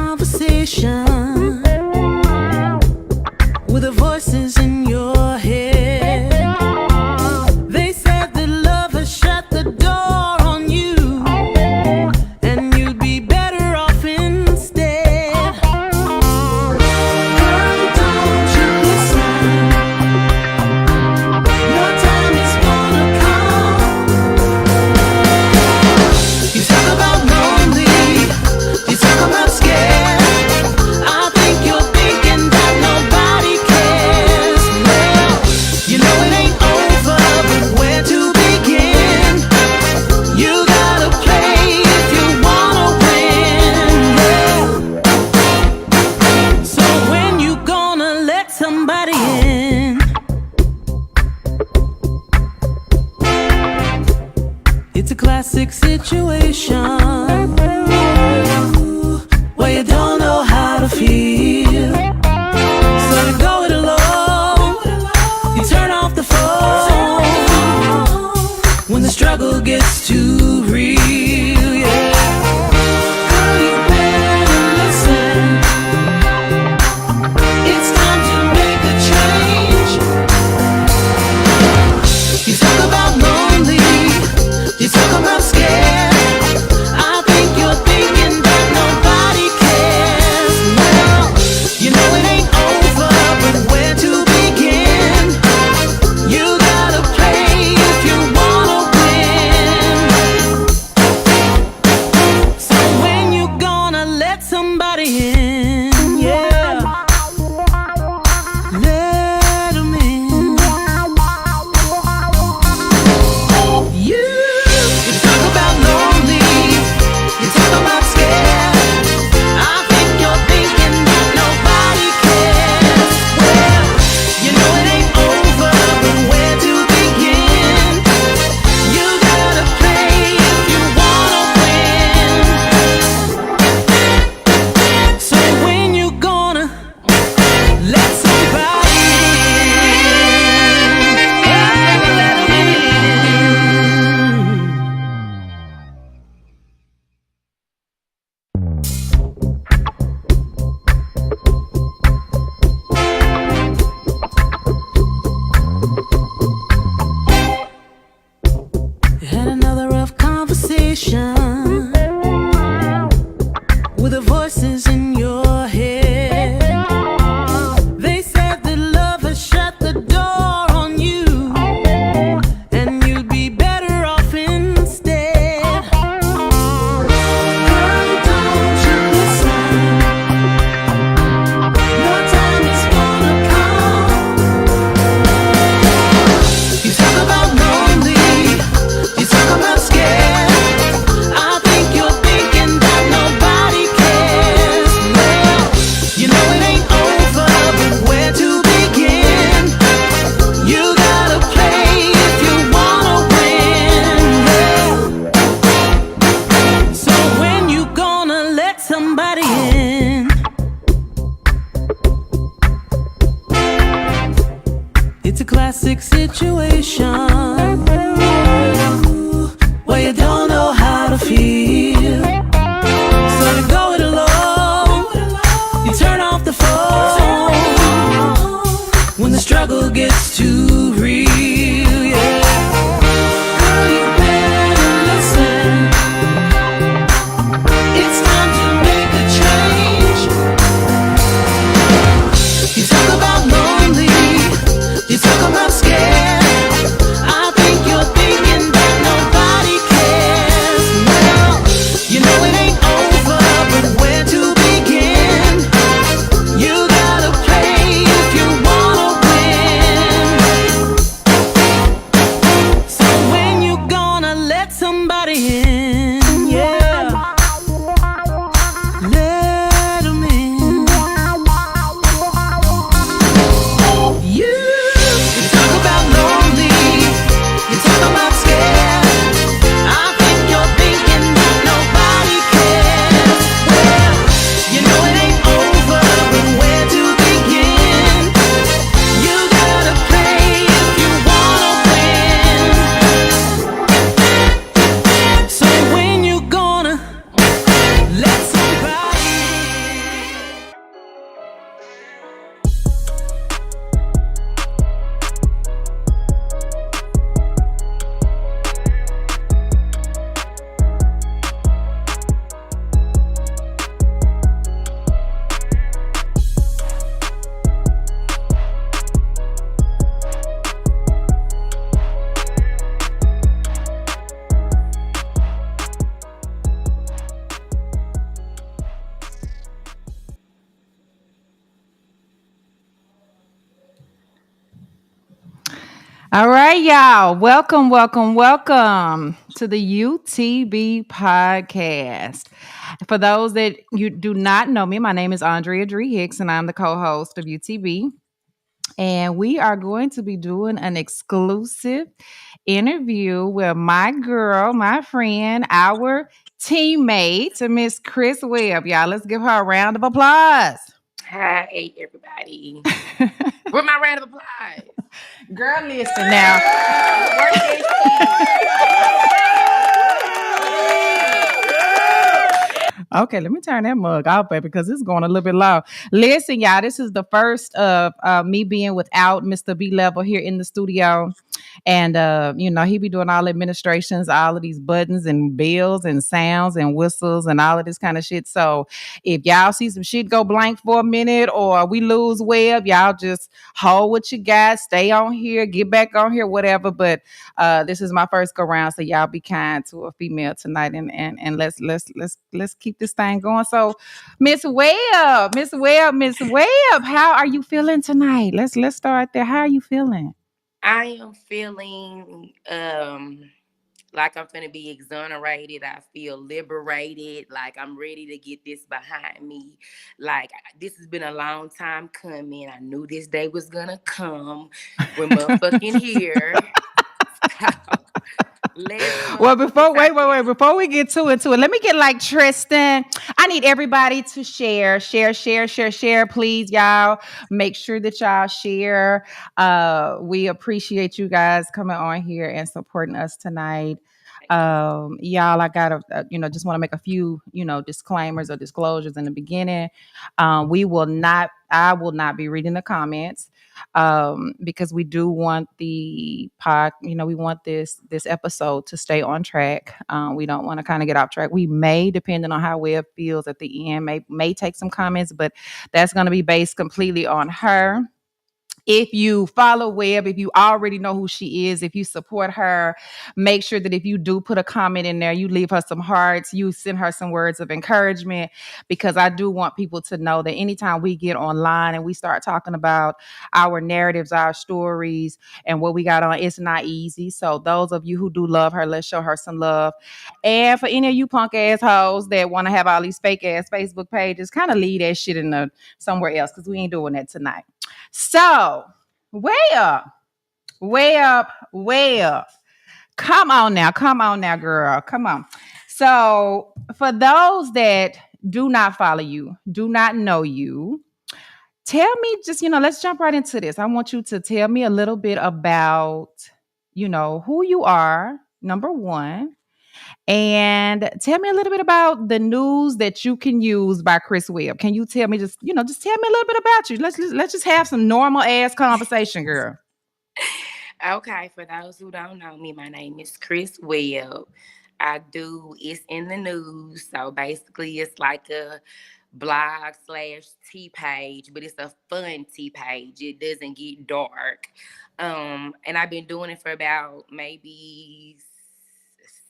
conversation with the voices in your head. They said that love has shut the door on you, and you'd be better off instead. Girl, don't you listen? Your time is gonna come. You talk about lonely, you talk about scared. I think you're thinking that nobody cares. Well, you know it ain't over, but where to begin? You gotta play if you wanna win. Yeah. So when you gonna let somebody in? It's a classic situation where you don't know how to feel, so you go it alone. You turn off the phone when the struggle gets too real. Yeah. Girl, you better listen. It's time to make a change. You talk about lonely, you talk about scared. I think you're thinking that nobody cares. Well, you know it ain't over, but where to begin? You gotta play if you wanna win. So when you gonna let somebody in? Yeah, let 'em in. You talk about lonely, you talk about scared. I think you're thinking that nobody cares. Well, you know it ain't over, but where to begin? You gotta play if you wanna win. So when you gonna let somebody had another rough conversation with the voices in your head. They said that love has shut the door on you, and you'd be better off instead. Girl, don't you listen? Your time is gonna come. You talk about lonely, you talk about scared. I think you're thinking that nobody cares. Well, you know it ain't over, but where to begin? You gotta play if you wanna win. Yeah. So when you gonna let somebody in? It's a classic situation where you don't know how to feel, so you go it alone. You turn off the phone when the struggle gets too real. Yeah. Girl, you better listen. It's time to make a change. You talk about lonely, you talk about scared. I think you're thinking that nobody cares. Well, you know All right, y'all. Welcome, welcome, welcome to the UTB podcast. For those that you do not know me, my name is Andrea Dree Hicks, and I'm the co-host of UTB. And we are going to be doing an exclusive interview with my girl, my friend, our teammate, Miss Chris Webb. Y'all, let's give her a round of applause. Hi, everybody. With my round of applause. Girl, listen now. Work that Okay, let me turn that mug off, baby, because it's going a little bit low. Listen, y'all, this is the first of me being without Mr. B Level here in the studio. And, he be doing all the administrations, all of these buttons and bells and sounds and whistles and all of this kind of shit. So if y'all see some shit go blank for a minute or we lose web, y'all just hold what you got, stay on here, get back on here, whatever. But this is my first go round, so y'all be kind to a female tonight, and let's keep this thing going. So, Miss Webb, how are you feeling tonight? Let's start there. How are you feeling? I am feeling like I'm finna be exonerated. I feel liberated. Like I'm ready to get this behind me. Like this has been a long time coming. I knew this day was gonna come. We're motherfucking here. Let's Well, motherfucking talk about it. before we get to it, let me get like Tristan. I need everybody to share, please, y'all. Make sure that y'all share. We appreciate you guys coming on here and supporting us tonight. Y'all, I gotta, just want to make a few, disclaimers or disclosures in the beginning. I will not be reading the comments because we do want the pod, we want this episode to stay on track. We don't want to kind of get off track. We may, depending on how Webb feels at the end, may take some comments, but that's going to be based completely on her. If you follow Webb, if you already know who she is, if you support her, make sure that if you do put a comment in there, you leave her some hearts, you send her some words of encouragement, because I do want people to know that anytime we get online and we start talking about our narratives, our stories, and what we got on, it's not easy. So those of you who do love her, let's show her some love. And for any of you punk assholes that want to have all these fake ass Facebook pages, kind of leave that shit in the somewhere else, because we ain't doing that tonight. So, way up, way up, way up. Come on now, girl. Come on. So, for those that do not follow you, do not know you, tell me just, let's jump right into this. I want you to tell me a little bit about, who you are, number one, and tell me a little bit about the news that you can use by Chris Webb. Can you tell me just tell me a little bit about you? Let's just have some normal ass conversation, girl. Okay, for those who don't know me, my name is Chris Webb. I do it's in the news, so basically it's like a blog slash tea page, but it's a fun tea page. It doesn't get dark. And I've been doing it for about maybe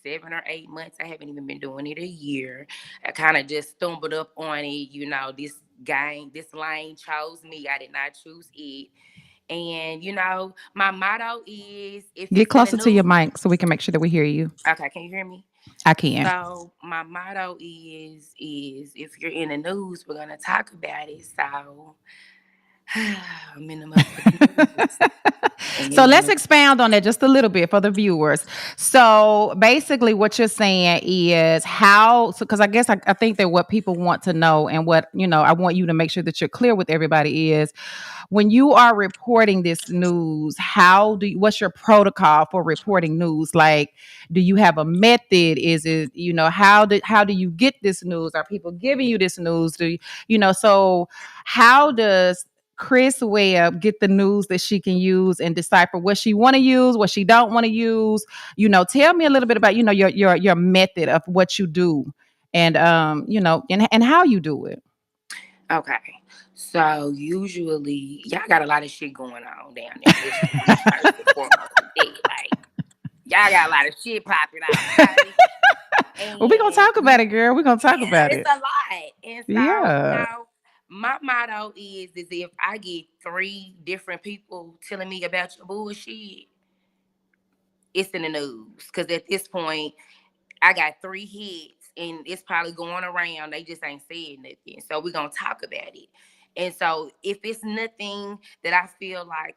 7 or 8 months. I haven't even been doing it a year. I kind of just stumbled up on it. This gang, this lane chose me. I did not choose it. And my motto is if Get it's in the closer to your news. mic so we can make sure that we hear you. Okay, can you hear me? I can. So my motto is if you're in the news, we're gonna talk about it. So I'm in the motherfucking news. So let's And expound on that just a little bit for the viewers. So basically, what you're saying is how, so because I guess I think that what people want to know, and what, I want you to make sure that you're clear with everybody is, when you are reporting this news, what's your protocol for reporting news? Like, do you have a method? Is it, how do you get this news? Are people giving you this news? So how does Chris Webb get the news that she can use and decipher what she want to use, what she don't want to use? Tell me a little bit about, your method of what you do, and and how you do it. okay. So usually y'all got a lot of shit going on down there. Let's just get first and foremost with that. Like y'all got a lot of shit popping out, okay? Well, we're gonna And talk about it, girl. We're gonna talk about it's it. a lot. And so, Yeah. my motto is if I get three different people telling me about your bullshit, it's in the news. Because at this point, I got 3 hits and it's probably going around. They just ain't said nothing. So we're gonna talk about it. And so if it's nothing that I feel like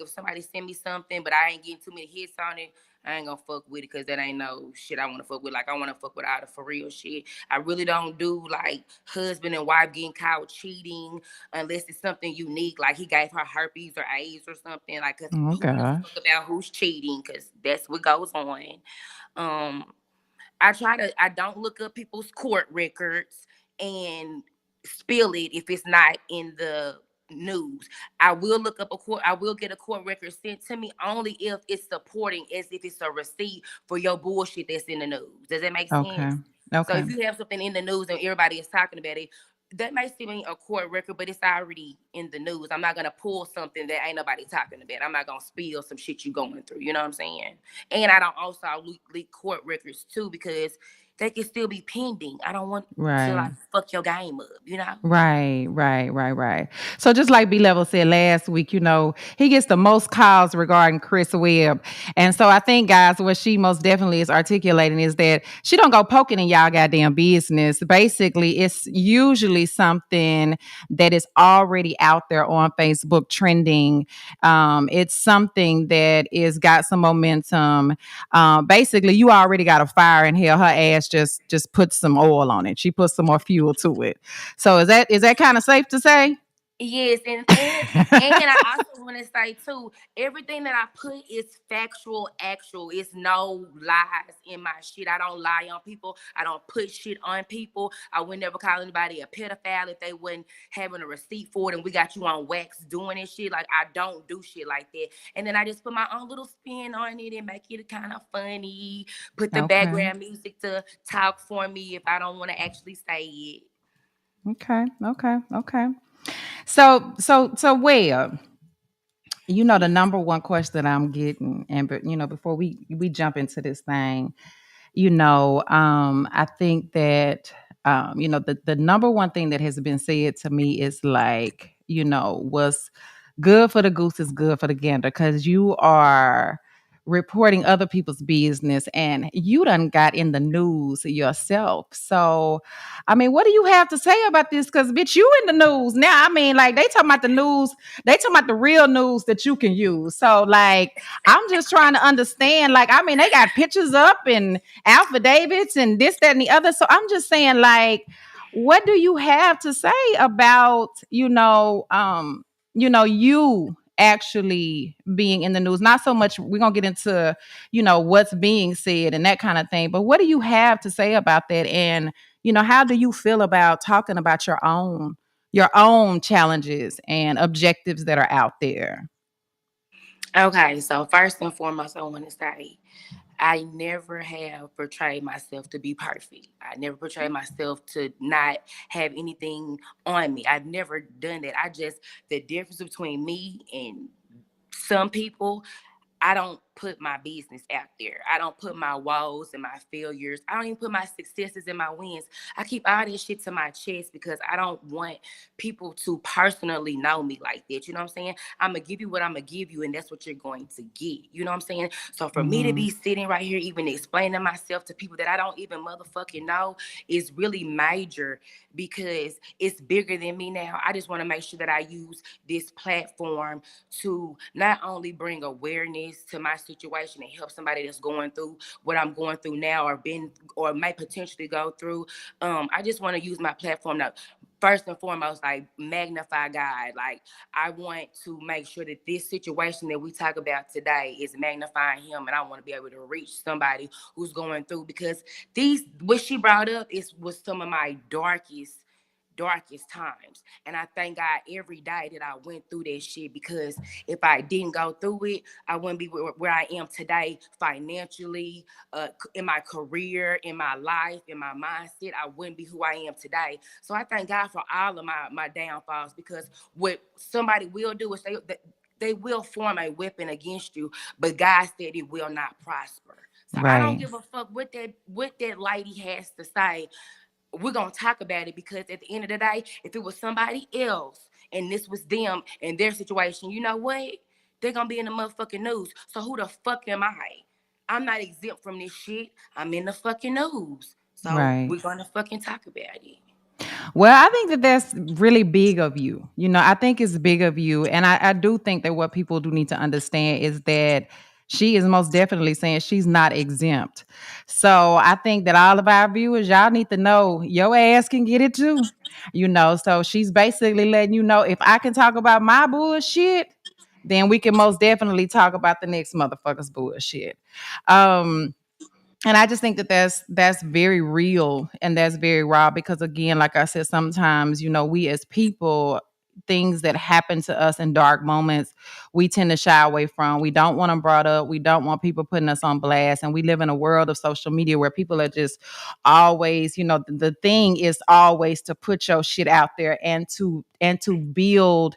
if somebody send me something but I ain't getting too many hits on it, I ain't gonna fuck with it because that ain't no shit I wanna fuck with. Like I wanna fuck with all the for real shit. I really don't do like husband and wife getting caught cheating unless it's something unique, like he gave her herpes or AIDS or something. Like, cause Oh who gives a fuck gosh. about who's cheating? Cause that's what goes on. Um, I don't look up people's court records and spill it if it's not in the news. I will get a court record sent to me only if it's supporting, as if it's a receipt for your bullshit that's in the news. Does that make Okay. sense? So Okay. if you have something in the news and everybody is talking about it, that may still be a court record, but it's already in the news. I'm not gonna pull something that ain't nobody talking about. I'm not gonna spill some shit you going through. You know what I'm saying? And I don't also leak court records too because they can still be pending. I don't want to Right. like fuck your game up. You know? Right. So just like B Level said last week, he gets the most calls regarding Chris Webb. And so I think, guys, what she most definitely is articulating is that she don't go poking in y'all goddamn business. Basically, it's usually something that is already out there on Facebook trending. It's something that is got some momentum. Basically, you already got a fire in here. Her ass just put some oil on it. She put some more fuel to it. So is that kind of safe to say? Yes, and I also want to say too, everything that I put is factual, actual. It's no lies in my shit. I don't lie on people. I don't put shit on people. I would never call anybody a pedophile if they wasn't having a receipt for it and we got you on wax doing this shit. Like I don't do shit like that. And then I just put my own little spin on it and make it kind of funny. Put the Okay. background music to talk for me if I don't want to actually say it. Okay. So well, the number one question I'm getting, and but before we jump into this thing, I think that the number one thing that has been said to me is like, what's good for the goose is good for the gander, because you are reporting other people's business and you done got in the news yourself. So I mean, what do you have to say about this? Because bitch, you in the news now. I mean, like they talking about the news, they talking about the real news that you can use. So like I'm just trying to understand. Like, I mean, they got pictures up and affidavits and this, that, and the other. So I'm just saying, like, what do you have to say about, you actually being in the news? Not so much, we're gonna get into, what's being said and that kind of thing, but what do you have to say about that? And, how do you feel about talking about your own challenges and objectives that are out there? Okay, so first and foremost, I want to say I never have portrayed myself to be perfect. I never portrayed myself to not have anything on me. I've never done that. The difference between me and some people, I don't put my business out there. I don't put my woes and my failures. I don't even put my successes and my wins. I keep all this shit to my chest because I don't want people to personally know me like that. You know what I'm saying? I'm gonna give you what I'm gonna give you, and that's what you're going to get. You know what I'm saying? So for me to Mm-hmm. be sitting right here, even explaining myself to people that I don't even motherfucking know, is really major because it's bigger than me now. I just want to make sure that I use this platform to not only bring awareness to my situation and help somebody that's going through what I'm going through now or may potentially go through. I just want to use my platform to first and foremost like magnify God. Like I want to make sure that this situation that we talk about today is magnifying him, and I want to be able to reach somebody who's going through, because these what she brought up is was some of my darkest times. And I thank God every day that I went through that shit, because if I didn't go through it, I wouldn't be where I am today financially, in my career, in my life, in my mindset. I wouldn't be who I am today. So I thank God for all of my downfalls, because what somebody will do is they will form a weapon against you, but God said it will not prosper. So I don't Right. give a fuck what that lady has to say. We're gonna talk about it, because at the end of the day, if it was somebody else and this was them and their situation, you know what? They're gonna be in the motherfucking news. So who the fuck am I? I'm not exempt from this shit. I'm in the fucking news. So Right. we're gonna fucking talk about it. Well, I think that that's really big of you. I think it's big of you. And I do think that what people do need to understand is that she is most definitely saying she's not exempt. So I think that all of our viewers, y'all need to know your ass can get it too. So she's basically letting you know if I can talk about my bullshit, then we can most definitely talk about the next motherfucker's bullshit. Um, and I just think that that's very real and that's very raw because again, like I said, sometimes we as people, things that happen to us in dark moments, we tend to shy away from. We don't want them brought up. We don't want people putting us on blast. And we live in a world of social media where people are just always, the thing is always to put your shit out there and to build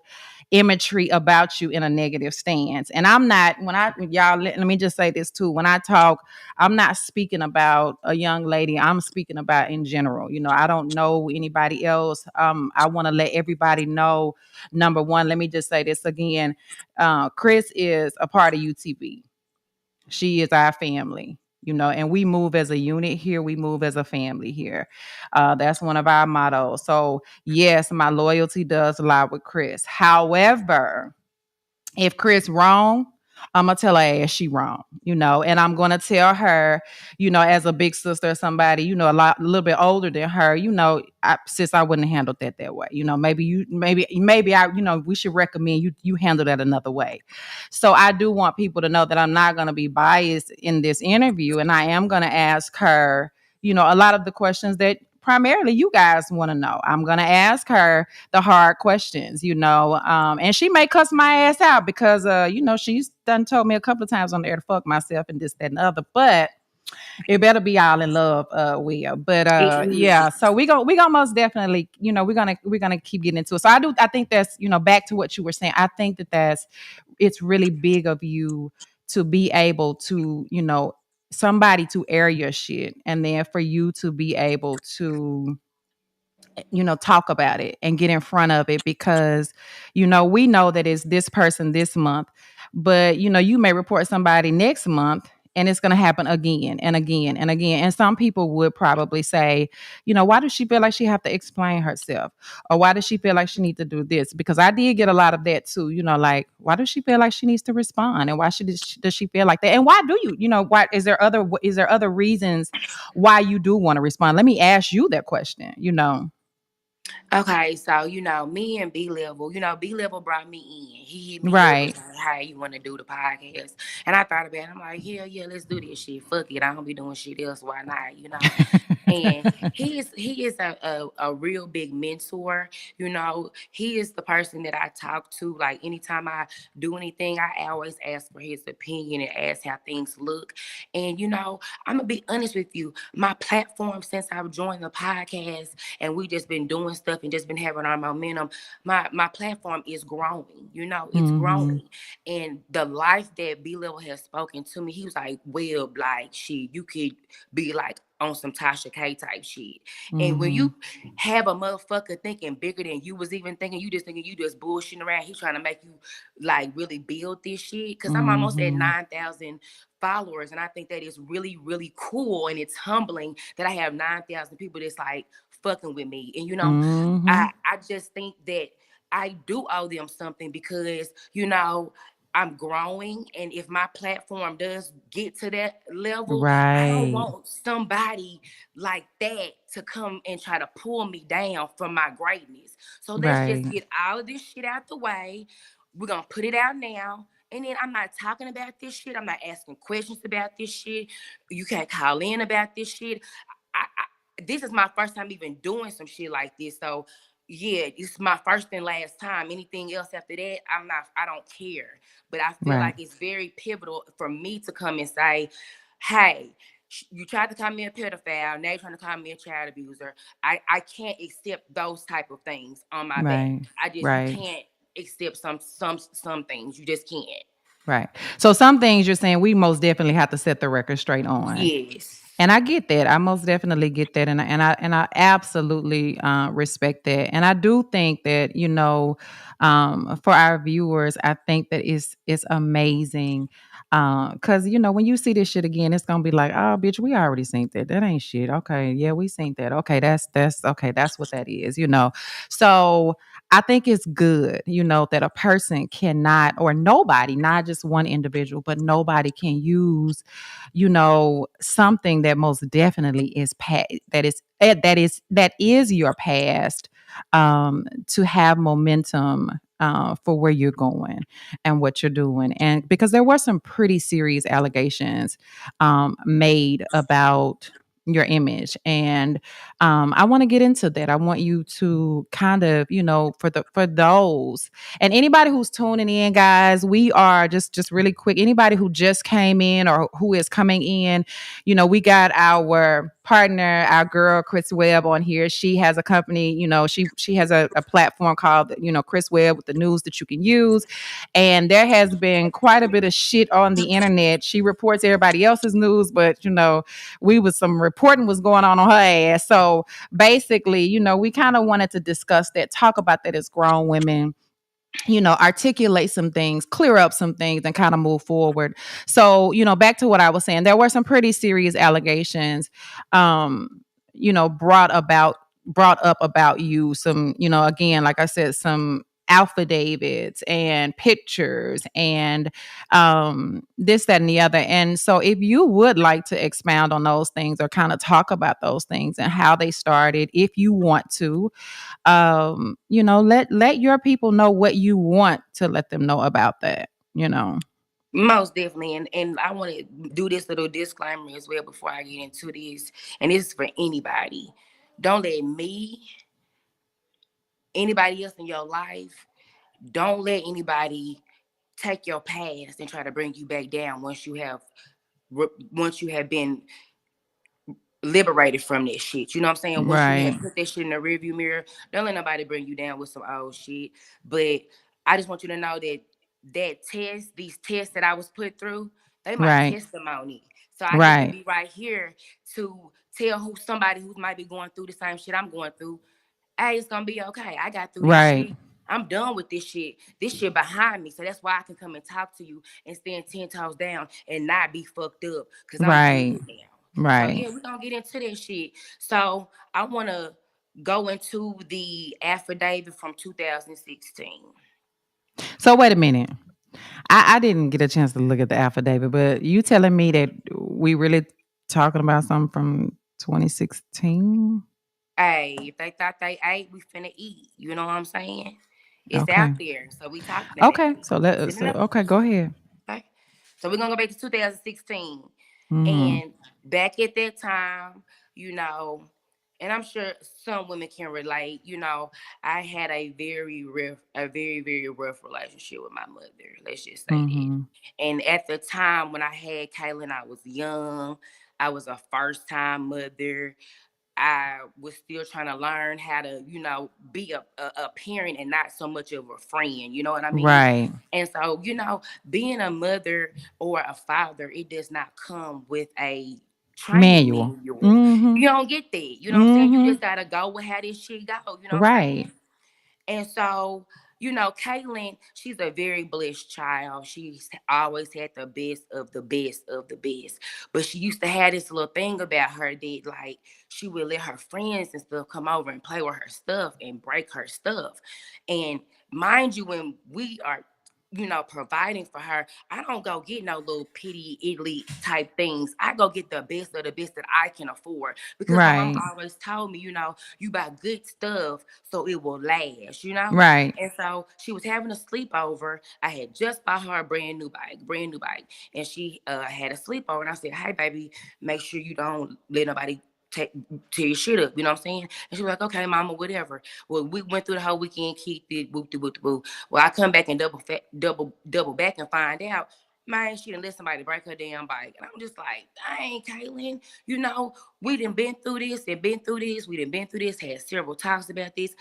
imagery about you in a negative stance. And I'm not when I y'all let me just say this too. When I talk, I'm not speaking about a young lady. I'm speaking about in general. I don't know anybody else. I want to let everybody know. Number one, let me just say this again. Chris is a part of UTB. She is our family. And we move as a unit here. We move as a family here. That's one of our mottos. So, yes, my loyalty does lie with Chris. However, if Chris wrong, I'm gonna tell her ass she wrong, and I'm gonna tell her, as a big sister or somebody, a little bit older than her, sis, I wouldn't have handled that way. Maybe I, we should recommend you handle that another way. So I do want people to know that I'm not gonna be biased in this interview, and I am gonna ask her, a lot of the questions that primarily you guys want to know. I'm gonna ask her the hard questions, and she may cuss my ass out because, she's done told me a couple of times on the air to fuck myself and this, that, and the other. But it better be all in love, Will. But It is. yeah, so we gonna most definitely, we're gonna keep getting into it. So I think that's, back to what you were saying. I think that it's really big of you to be able to, somebody to air your shit, and then for you to be able to talk about it and get in front of it because, we know that it's this person this month, but, you may report somebody next month and it's going to happen again and again and again. And some people would probably say, why does she feel like she have to explain herself? Or why does she feel like she needs to do this? Because I did get a lot of that too, like, why does she feel like she needs to respond? And why does she feel like that? And why do why is there other reasons why you do want to respond? Let me ask you that question. Okay, so me and B Level, B Level brought me in. He hit me up and Right. said, "Hey, you want to do the podcast?" And I thought about it. I'm like, "Hell yeah, let's do this shit. Fuck it, I don't be doing shit else. Why not?" And he is a real big mentor. He is the person that I talk to. Like anytime I do anything, I always ask for his opinion and ask how things look. And I'm gonna be honest with you. My platform since I've joined the podcast and we just been doing stuff and just been having our momentum, my platform is growing. It's Mm-hmm. growing. And the life that B Level has spoken to me, he was like, "Well, like shit, you could be like on some Tasha K type shit." And when Mm-hmm. you have a motherfucker thinking bigger than you was even thinking, you just bullshitting around, he trying to make you like really build this shit. Cause I'm almost at Mm-hmm. 9,000 followers. And I think that is really, really cool. And it's humbling that I have 9,000 people that's like fucking with me. And Mm-hmm. I just think that I do owe them something because, I'm growing, and if my platform does get to that level, I don't Right. want somebody like that to come and try to pull me down from my greatness. So let's just Right. get all of this shit out the way. We're gonna put it out now. And then I'm not talking about this shit. I'm not asking questions about this shit. You can't call in about this shit. This is my first time even doing some shit like this. So yeah, it's my first and last time. Anything else after that, I don't care. But I feel Right. like it's very pivotal for me to come and say, "Hey, you tried to call me a pedophile. Now you're trying to call me a child abuser. I can't accept those type of things on my back. Right. You Right. can't accept some things. You just can't." Right. So some things you're saying we most definitely have to set the record straight on. Yes. And I get that. I most definitely get that, and I absolutely respect that. And I do think that for our viewers, I think that it's amazing because when you see this shit again, it's gonna be like, oh, bitch, we already seen that. That ain't shit. Okay, yeah, we seen that. Okay, that's okay. That's what that is. So I think it's good, that a person cannot, or nobody, not just one individual, but nobody can use something that most definitely is that is your past, to have momentum for where you're going and what you're doing. And because there were some pretty serious allegations made about your image, and I want to get into that. I want you to kind of, for those and anybody who's tuning in, guys, we are just really quick. Anybody who just came in or who is coming in, we got our partner, our girl Chris Webb on here. She has a company, she has a platform called, Chris Webb with the news that you can use. And there has been quite a bit of shit on the internet. She reports everybody else's news, but some reporting was going on her ass. So basically, we kind of wanted to discuss that, talk about that as grown women, articulate some things, clear up some things, and kind of move forward. So, back to what I was saying, there were some pretty serious allegations, brought up about you. Some, again, like I said, some affidavits and pictures and this, that, and the other. And so if you would like to expound on those things or kind of talk about those things and how they started, if you want to, let your people know what you want to let them know about that. Most definitely, and I want to do this little disclaimer as well before I get into this, and this is for anybody. Don't let me, anybody else in your life, don't let anybody take your past and try to bring you back down once you have been liberated from that shit. You know what I'm saying? Once you Right. have put that shit in the rearview mirror, don't let nobody bring you down with some old shit. But I just want you to know that these tests that I was put through, they my Right. testimony. So I get to Right. be right here to tell somebody who might be going through the same shit I'm going through, hey, it's gonna be okay. I got through this Right. shit. I'm done with this shit. This shit behind me. So that's why I can come and talk to you and stand 10 toes down and not be fucked up. Cause I'm good Right. now. So Right. yeah, we're gonna get into that shit. So I wanna go into the affidavit from 2016. So wait a minute. I didn't get a chance to look at the affidavit, but you telling me that we really talking about something from 2016? Hey, if they thought they ate, we finna eat. You know what I'm saying? It's out Okay. there. So we talking about Okay. it. So It's in the okay, news. go ahead. Okay. So we're gonna go back to 2016. Mhm. And back at that time, you know, and I'm sure some women can relate, I had a very, very rough relationship with my mother. Let's just say that. Mhm. And at the time when I had Kaylin, I was young. I was a first time mother. I was still trying to learn how to, be a parent and not so much of a friend. You know what I mean? Right. And so, being a mother or a father, it does not come with a training Manual. manual. Mhm. You don't get that. You know what I'm saying? You Mhm. just gotta go with how this shit go. You know what I'm Right. saying? And so, Caitlin, she's a very blessed child. She's always had the best of the best of the best. But she used to have this little thing about her that, like, she would let her friends and stuff come over and play with her stuff and break her stuff. And mind you, when we are providing for her, I don't go get no little pity Italy type things. I go get the best of the best that I can afford because my mom Right. always told me, you buy good stuff so it will last. Right. And so she was having a sleepover. I had just bought her a brand new bike, and she had a sleepover. And I said, "Hey, baby, make sure you don't let nobody take tear your shit up." You know what I'm saying? And she was like, "Okay, mama, whatever." Well, we went through the whole weekend, kicked it, whoop de whoop de whoop. Well, I come back and double back and find out, man, she done let somebody break her damn bike. And I'm just like, dang, Caitlin, we done been through this and been through this. We done been through this, had several talks about this.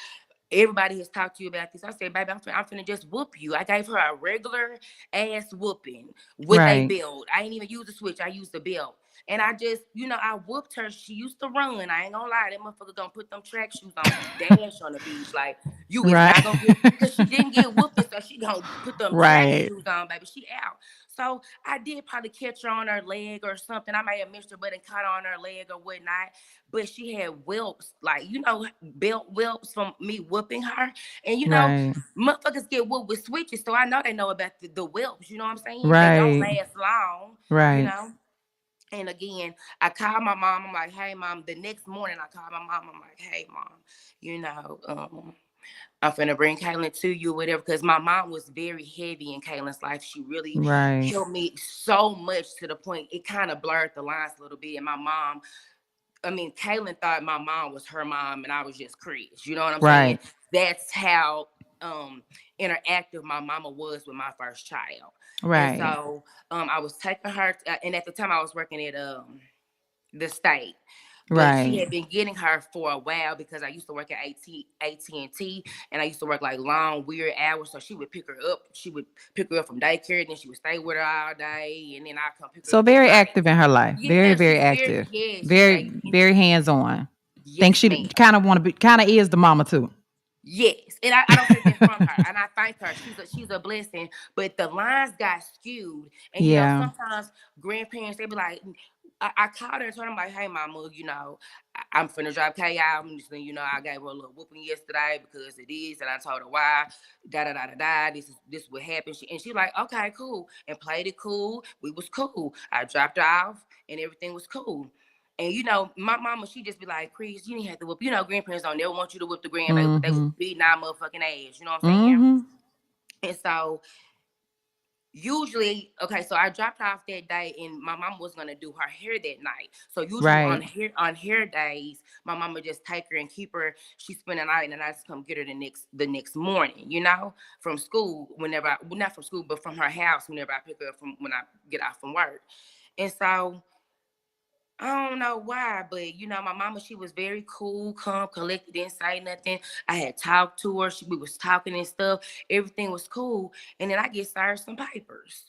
Everybody has talked to you about this. I said, baby, I'm finna just whoop you. I gave her a regular ass whooping with a Right. belt. I ain't even use the switch. I used the belt. And I just, I whooped her. She used to run. I ain't gonna lie, that motherfucker gonna put them track shoes on and dash on the beach. Like, you is Right. not gonna get, because she didn't get whooped, and so she gonna put them track Right. shoes on, baby. She out. So I did probably catch her on her leg or something. I may have missed her, but and caught her on her leg or whatnot. But she had whelps, like, belt whelps from me whooping her. And Right. motherfuckers get whooped with switches, so I know they know about the whelps. You know what I'm saying? They don't Right. last long. You Right. know. And again, I called my mom. I'm like, hey, mom. The next morning, I called my mom. I'm like, hey, mom, you know, I'm finna bring Kaylin to you, whatever, because my mom was very heavy in Kaylin's life. She really Right. helped me so much to the point it kind of blurred the lines a little bit. And Kaylin thought my mom was her mom and I was just Chris. You know what I'm saying? Right. That's how interactive my mama was with my first child. And Right. so I was taking her, and at the time I was working at the state. But she Right. had been getting her for a while because I used to work at AT&T, and I used to work like long, weird hours. So she would pick her up. She would pick her up from daycare, and then she would stay with her all day, and then I come pick her So up at very night. active in her life. Very, Yeah, very she's very, active. yeah, she's Very, a very hands on. Think yes, she ma'am. kind of want to be, kind of is the mama too. Yes, and I don't take that from her, and I thank her. She's a blessing. But the lines got skewed, and Yeah. sometimes grandparents they be like, I called her and told her, I'm like, hey, mama, I'm finna drop K out. I'm just letting I gave her a little whooping yesterday because it is, and I told her why. Da da da da da. This what happened. She like, okay, cool, and played it cool. We was cool. I dropped her off, and everything was cool. And my mama, she just be like, Chris, you didn't have to whoop. Grandparents don't never want you to whoop the grandbaby, but they was Mm-hmm. beating our motherfucking ass. You know what I'm saying? Mm-hmm. And so usually, okay, so I dropped her off that day, and my mama was gonna do her hair that night. So usually Right. on hair days, my mama just take her and keep her. She spend the night, and then I just come get her the next morning. From school whenever well, not from school, but from her house whenever I pick her up from when I get off from work. And so I don't know why, but my mama, she was very cool, calm, collected, didn't say nothing. I had talked to her. We was talking and stuff. Everything was cool. And then I get served some papers.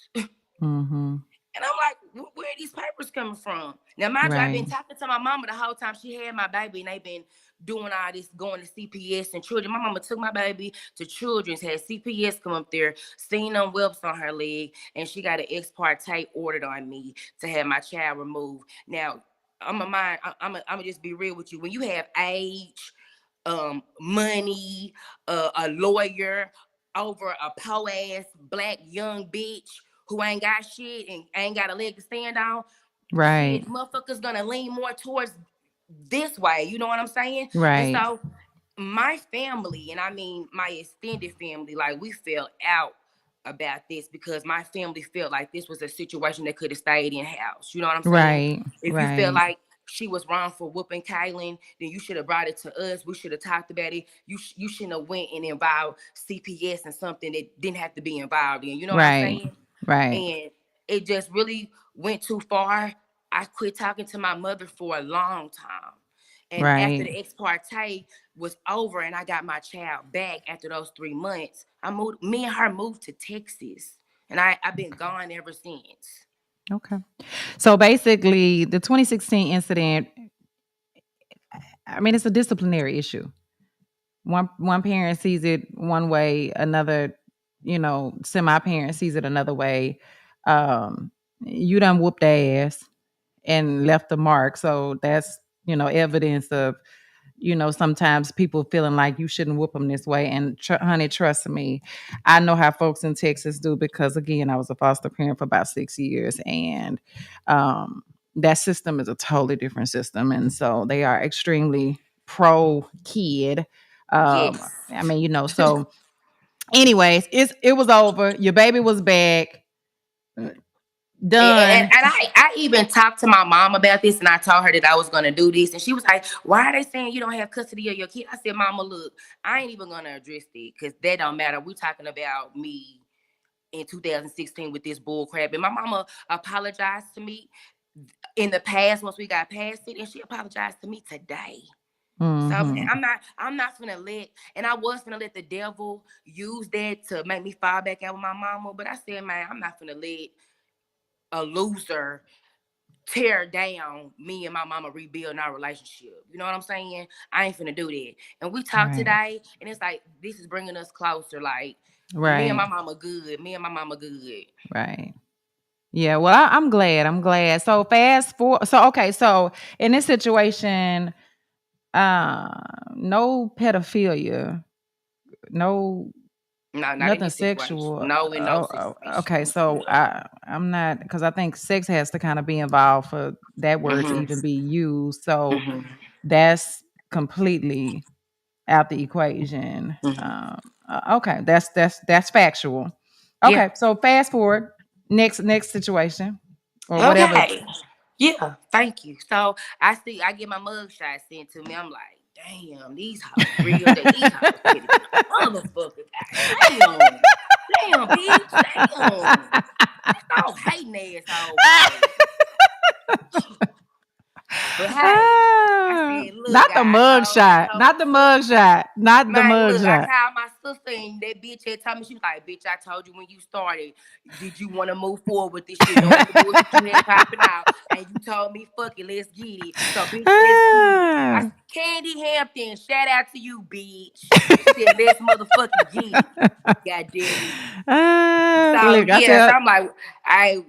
Mm-hmm. And I'm like, where are these papers coming from? Now, mind you, I've been Right. talking to my mama the whole time she had my baby, and they've been doing all this, going to CPS and children. My mama took my baby to Children's, had CPS come up there, seen them whelps on her leg, and she got an ex parte ordered on me to have my child removed. Now, I'm gonna just be real with you. When you have age, money, a lawyer over a po ass black young bitch who ain't got shit and ain't got a leg to stand on, Right. shit, motherfuckers gonna lean more towards this way. You know what I'm saying? And Right. so my family, and I mean my extended family, like we fell out about this because my family felt like this was a situation that could have stayed in house. You know what I'm saying? Right. If you feel Right. like she was wrong for whooping Kylan, then you should have brought it to us. We should have talked about it. You shouldn't have went and involved CPS and something that didn't have to be involved in. You know what I'm Right. saying? Right. And it just really went too far. I quit talking to my mother for a long time. And after Right. the ex parte was over and I got my child back after those 3 months, me and her moved to Texas. And I've been gone ever since. Okay. So basically, the 2016 incident, I mean, it's a disciplinary issue. One parent sees it one way, another, semi parent sees it another way. You done whooped their ass and left a mark. So that's, evidence of, sometimes people feeling like you shouldn't whoop them this way. And honey, trust me, I know how folks in Texas do because, again, I was a foster parent for about 6 years, and that system is a totally different system, and so they are extremely pro kid. Yes. I mean, so. Anyways, it was over. Your baby was back, And done. I even talked to my mom about this, and I told her that I was going to do this. And she was like, why are they saying you don't have custody of your kid? I said, Mama, look, I ain't even going to address it because that don't matter. We're talking about me in 2016 with this bull crap. And my mama apologized to me in the past once we got past it, and she apologized to me today. So Hmm. I'm not gonna let, and I was gonna let the devil use that to make me fall back out with my mama, but I said, man, I'm not gonna let a loser tear down me and my mama rebuilding our relationship. You know what I'm saying? I ain't finna do that. And we talked Right. today, and it's like this is bringing us closer. Like me and Right. my mama good. Me and my mama good. Right. Yeah. Well, I'm glad. I'm glad. So fast forward. So okay. So in this situation, no pedophilia, no No, not in nothing this situation. sexual. No, in no Okay. situation. So Yeah. I'm not because I think sex has to kind of be involved for that word to Mhm. even be used. So Mhm. that's completely out the equation. Mhm. Okay, that's factual. Yeah. Okay, so fast forward next situation or whatever. Okay. Yeah. Thank you. So I get my mug shot sent to me. I'm like, damn, these hoes real. These hoes pretty than a motherfucker. God damn, bitch. Damn. Oh, hating asshole hoe. But hey, I said, look, Not the guy, mug I shot, told not my the mug sister, shot, not the man, mug look, I shot. called my sister and that bitch had told me, she was like, bitch, I told you when you started, did you want to move forward with this shit, knowing the bullshit you had popping out, and you told me, fuck it, let's get it. So, bitch, let's get it. I said, Candy Hampton, shout out to you, bitch. She said, let's motherfucking get it. God damn it. So, Look, I yeah, so tell. I'm like, I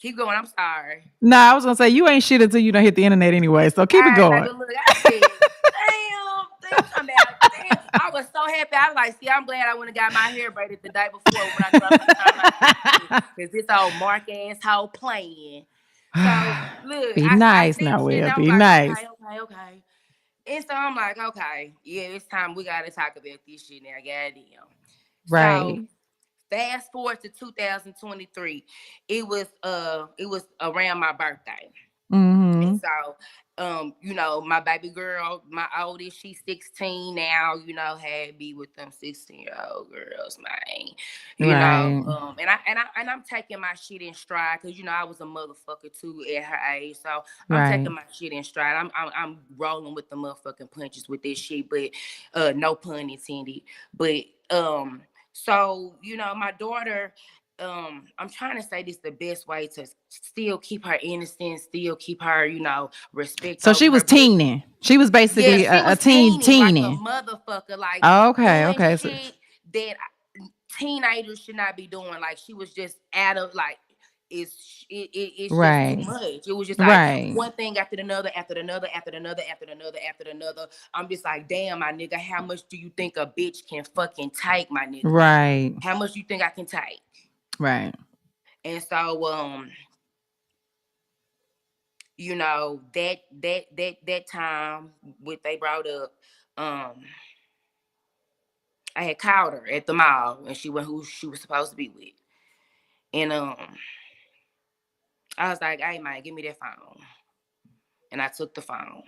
keep going, I'm sorry. Nah, I was gonna say you ain't shit until you don't hit the internet anyway. So keep it All right, going. baby, look, I said, damn, I'm talking about, damn. I was so happy. I was like, see, I'm glad I went and got my hair braided the day before when I dropped my turn my shit. Because this old Mark asshole playing. So, look, Be I nice seen the now, shit and Will. I was Be like, nice. okay. And so I'm like, okay, yeah, it's time we got to talk about this shit now, goddamn. So, Right. fast forward to 2023. It was around my birthday. And Mm-hmm. so, my baby girl, my oldest, she's 16 now, had be with them 16-year-old girls, man. Right. I'm taking my shit in stride because I was a motherfucker too at her age. So I'm Right. taking my shit in stride. I'm rolling with the motherfucking punches with this shit, but no pun intended. But so my daughter, I'm trying to say this the best way to still keep her innocence, still keep her, respect So over she was her. But teening. She was yeah, basically she a was teen teening like a teening. motherfucker, like Okay. doing Okay. So, shit that teenagers should not be doing. Like she was just out of like it's just too right. much. It was just like Right. one thing after another, after another, after another, after another, after another. I'm just like, damn, my nigga, how much do you think a bitch can fucking take, my nigga? Right. How much do you think I can take? Right. And so that time what they brought up, um I had called her at the mall and she went who she was supposed to be with. And I was like, hey man, give me that phone. And I took the phone.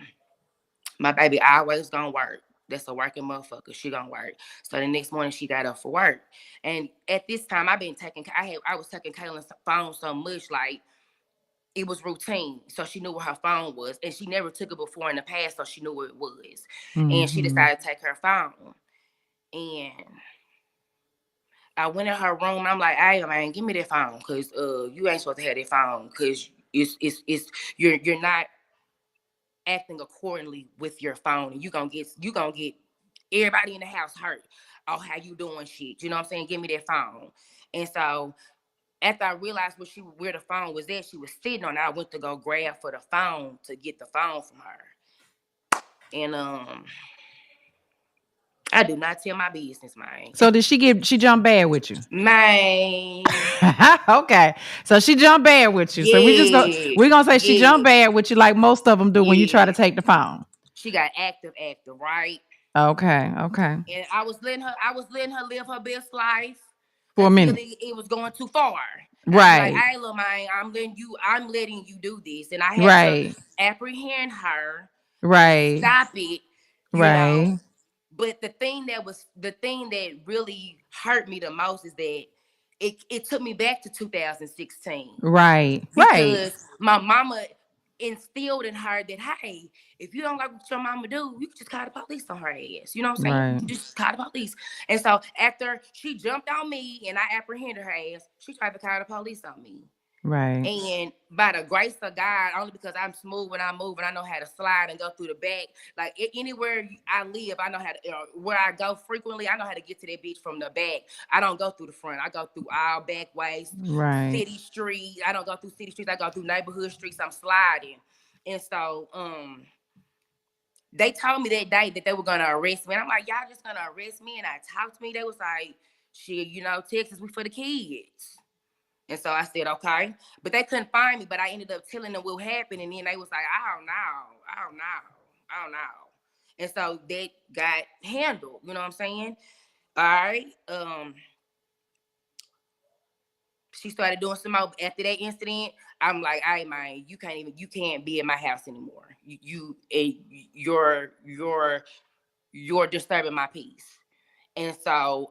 My baby always gonna work. That's a working motherfucker. She gonna work. So the next morning she got up for work. And at this time I was taking Kaylin's phone so much, like it was routine. So she knew where her phone was. And she never took it before in the past, so she knew where it was. And she Mm-hmm. decided to take her phone. And I went in her room and I'm like, hey man, give me that phone. Cause you ain't supposed to have that phone because it's you're not acting accordingly with your phone. And you gonna get everybody in the house hurt. Oh, how you doing shit. You know what I'm saying? Give me that phone. And so after I realized where the phone was at, she was sitting on it. I went to go grab for the phone to get the phone from her. And I do not tell my business, man. So did she jump bad with you? Man, Okay. So she jumped bad with you. So yes, we're gonna say she jumped yes, bad with you like most of them do when you try to yes. take the phone. She got active, right? Okay. Okay. And I was letting her live her best life For a until minute. it was going too far. I'd be like, Right. hey, little man, I'm letting you do this. And I had to Right. apprehend her and Right. stop it, you know. Right. But the thing that really hurt me the most is that it took me back to 2016 Right. Right. because my mama instilled in her that, hey, if you don't like what your mama do, you can just call the police on her ass. You know what I'm saying? Right. You just call the police. And so after she jumped on me and I apprehended her ass, she tried to call the police on me. Right. And by the grace of God, only because I'm smooth when I move and I know how to slide and go through the back. Like anywhere I live, I know how to. Where I go frequently, I know how to get to that bitch from the back. I don't go through the front. I go through all back ways, Right. city streets. I don't go through city streets. I go through neighborhood streets. I'm sliding, and so they told me that day that they were gonna arrest me. And I'm like, y'all just gonna arrest me? And I talked to me. They was like, shit, Texas, we for the kids. And so I said, okay. But they couldn't find me. But I ended up telling them what happened. And then they was like, I don't know. I don't know. I don't know. And so that got handled. You know what I'm saying? All right. She started doing some more after that incident. I'm like, all right, man, you can't be in my house anymore. You're disturbing my peace. And so,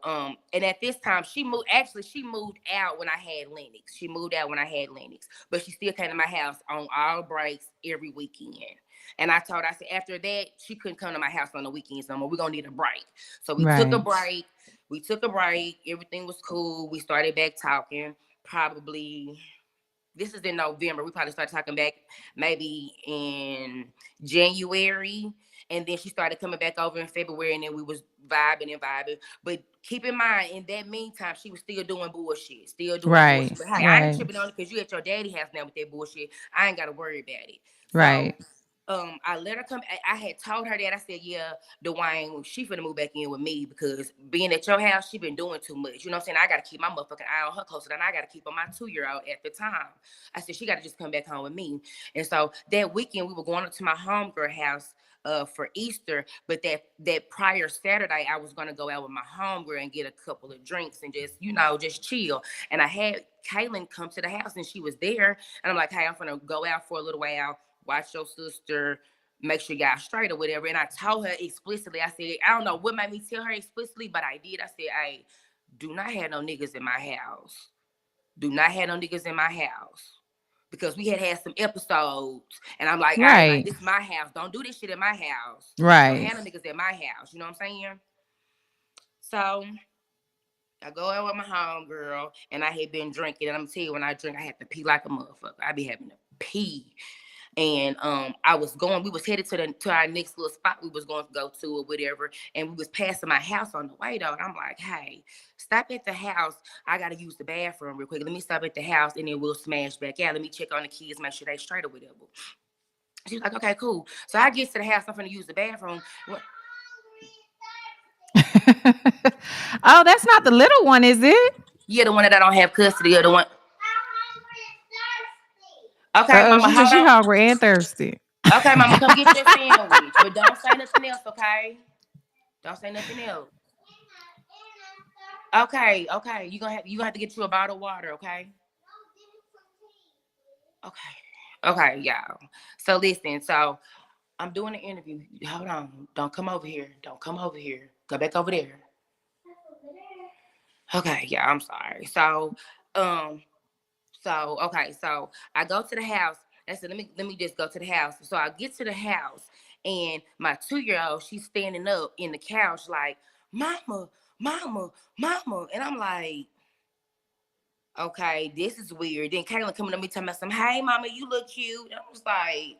and at this time, she moved. Actually, she moved out when I had Lennox. She moved out when I had Lennox, but she still came to my house on all breaks every weekend. And I told her, I said, after that, she couldn't come to my house on the weekends no more. We're gonna need a break. So we took a Right. break. We took a break. Everything was cool. We started back talking. Probably this is in November. We probably started talking back maybe in January. And then she started coming back over in February, and then we was vibing and vibing. But keep in mind, in that meantime, she was still doing bullshit, still doing Right. bullshit. But hey, I ain't Right. tripping on it because you at your daddy house now with that bullshit. I ain't got to worry about it. So Right. I let her come. I had told her that. I said, yeah, Dwayne, she finna move back in with me because being at your house, she been doing too much. You know what I'm saying? I got to keep my motherfucking eye on her closer than I got to keep on my 2-year-old at the time. I said, she got to just come back home with me. And so that weekend, we were going up to my homegirl house for Easter, but that prior Saturday, I was gonna go out with my homegirl and get a couple of drinks and just just chill. And I had Kaylin come to the house and she was there, and I'm like, hey, I'm gonna go out for a little while, watch your sister, make sure y'all straight or whatever. And I told her explicitly, I said, I don't know what made me tell her explicitly, but I did. I said, hey, do not have no niggas in my house. Do not have no niggas in my house. Because we had some episodes, and I'm like, all right, man, Right. this is my house. Don't do this shit in my house. Don't Right. handle niggas at my house. You know what I'm saying? So I go out with my homegirl, and I had been drinking. And I'm tell you, when I drink, I had to pee like a motherfucker. I be having to pee. And we was headed to our next little spot we was going to go to or whatever, and we was passing my house on the way though, and I'm like, hey, stop at the house, I gotta use the bathroom real quick, let me stop at the house and then we'll smash back out, let me check on the kids, make sure they straight or whatever. She was like, okay, cool. So I get to the house, I'm gonna use the bathroom. Oh, that's not the little one, is it? Yeah, the one that I don't have custody of, the one. Okay, Uh oh, mama, she said hold she on. hungry and thirsty. Okay, mama, come get your sandwich, but don't say nothing else, okay? Don't say nothing else. Okay, okay. You gonna have to get you a bottle of water, okay? Okay. Okay, y'all. So listen, so I'm doing an interview. Hold on. Don't come over here. Don't come over here. Go back over there. Okay, yeah, I'm sorry. Um, so I go to the house. I said, let me just go to the house. So I get to the house, and my 2-year-old, she's standing up in the couch like, mama, mama, mama. And I'm like, okay, this is weird. Then Kaylin coming to me telling me some, hey mama, you look cute. And I was like,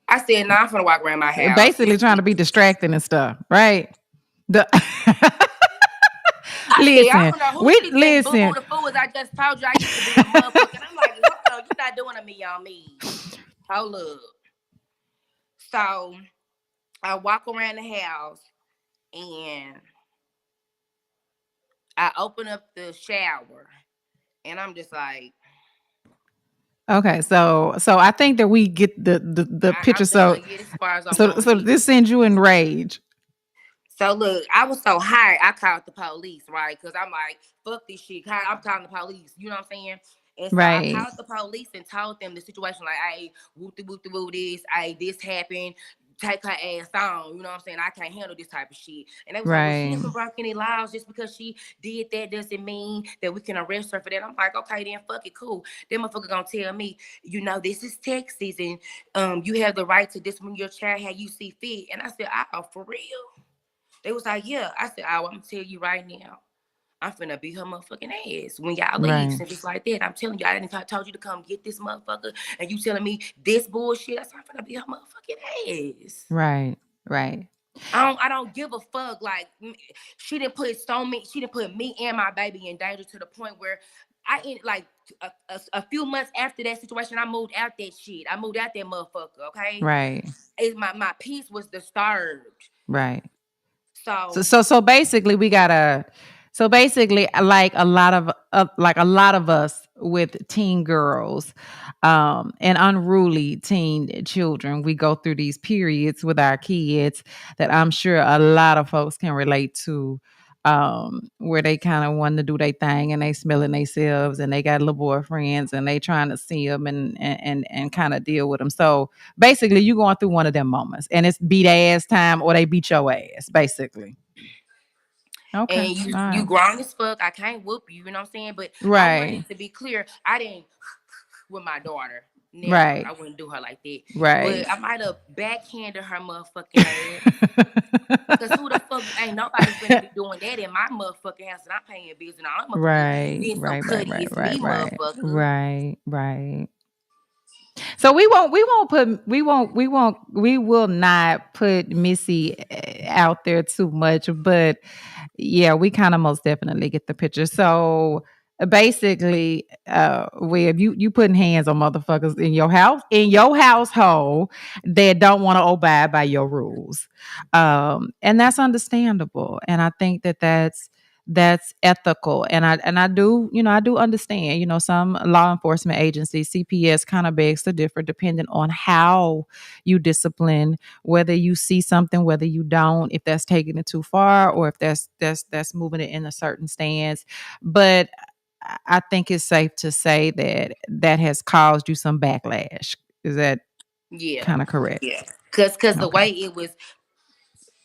I said, nah, I'm gonna walk around my house. Basically trying to be distracting and stuff, right? The I said, I listen, don't know who we she think Boo Boo listen. the Fool is. I just told you I used to be a motherfucker. And I'm like, hold on, you're not doing a me on me. Hold up. So I walk around the house and I open up the shower and I'm just like, Okay, so I think that we get the picture. I'm So done. Yeah, this is as far as I'm so going with so this. this sends you in rage. So look, I was so high, I called the police, right? Because I'm like, fuck this shit. I'm calling the police. You know what I'm saying? And so I Right. called the police and told them the situation, like, hey, whoop the woo this, hey, this happened. Take her ass on. You know what I'm saying? I can't handle this type of shit. And they was like, well, she Right. hasn't broke any laws. Just because she did that doesn't mean that we can arrest her for that. I'm like, okay, then fuck it, cool. That motherfucker gonna tell me, this is Texas and you have the right to discipline your child how you see fit. And I said, oh, for real? They was like, yeah. I said, oh, I'm gonna tell you right now. I'm finna beat her motherfucking ass when y'all leave. Right. Since it's like that, I'm telling you, I didn't told you to come get this motherfucker, and you telling me this bullshit. That's I'm finna beat her motherfucking ass. Right. Right. I don't give a fuck. Like she didn't put me and my baby in danger to the point where like a few months after that situation, I moved out that shit. I moved out that motherfucker. Okay, Right. my peace was disturbed. Right. So So so basically we gotta so basically like a lot of us with teen girls and unruly teen children, we go through these periods with our kids that I'm sure a lot of folks can relate to, where they kind of want to do their thing and they smelling themselves and they got little boyfriends and they trying to see them and kind of deal with them. So basically you going through one of them moments and it's beat ass time or they beat your ass basically. Okay. and you All you right. grown as fuck. I can't whoop you. You know what I'm saying? But I Right. wanted to be clear. I didn't with my daughter. Never. Right. I wouldn't do her like that. Right. But I might have backhanded her motherfucking ass. Cause who the fuck ain't nobody finna be doing that in my motherfucking house and I'm paying bills and all I'm Right. being some Right. Right. cutty Right. is Right. me, Right. motherfucker. Right. Right. So we will not put Missy out there too much, but yeah, we kind of most definitely get the picture. So basically, Web, you putting hands on motherfuckers in your household that don't want to abide by your rules, and that's understandable. And I think that that's ethical. And I do, I do understand, some law enforcement agencies, CPS kind of begs to differ depending on how you discipline, whether you see something, whether you don't, if that's taking it too far or if that's moving it in a certain stance. But I think it's safe to say that that has caused you some backlash. Is that Yeah. kind of correct? Yeah. Cause the Okay. way it was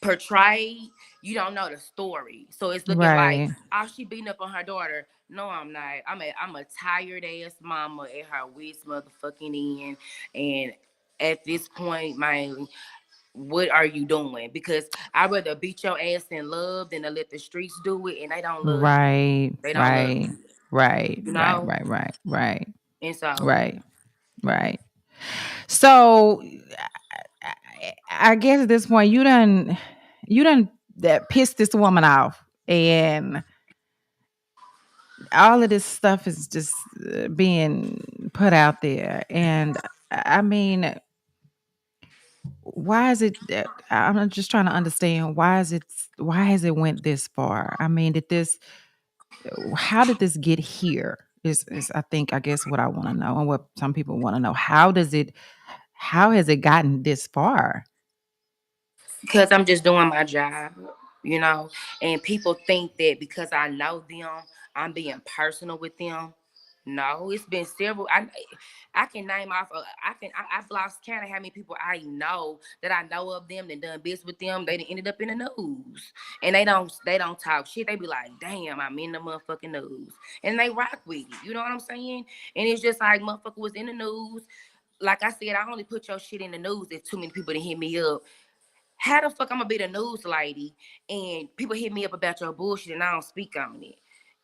portrayed, you don't know the story. So it's looking like, Right. oh, she beating up on her daughter. No, I'm not. I'm a tired ass mama at her wits motherfucking end. And at this point, man, what are you doing? Because I'd rather beat your ass in love than to let the streets do it, and they don't love you. Right. They don't love Right. you, Right. you Right. know. Right. Right. Right. And so, Right. Right. So I guess at this point you done that pissed this woman off, and all of this stuff is just being put out there. And I mean, why is it that I'm just trying to understand why has it went this far? I mean, how did this get here? Is I guess what I want to know and what some people want to know. How has it gotten this far? because I'm just doing my job, you know, and people think that because I know them, I'm being personal with them. No, it's been several. I can name off. I've lost count of how many people I know that I know of them that done business with them. They done ended up in the news, and they don't talk shit. They be like, "Damn, I'm in the motherfucking news," and they rock with it. You know what I'm saying? And it's just like motherfucker was in the news. Like I said, I only put your shit in the news if too many people to hit me up. How the fuck I'm gonna be the news lady and people hit me up about your bullshit and I don't speak on it?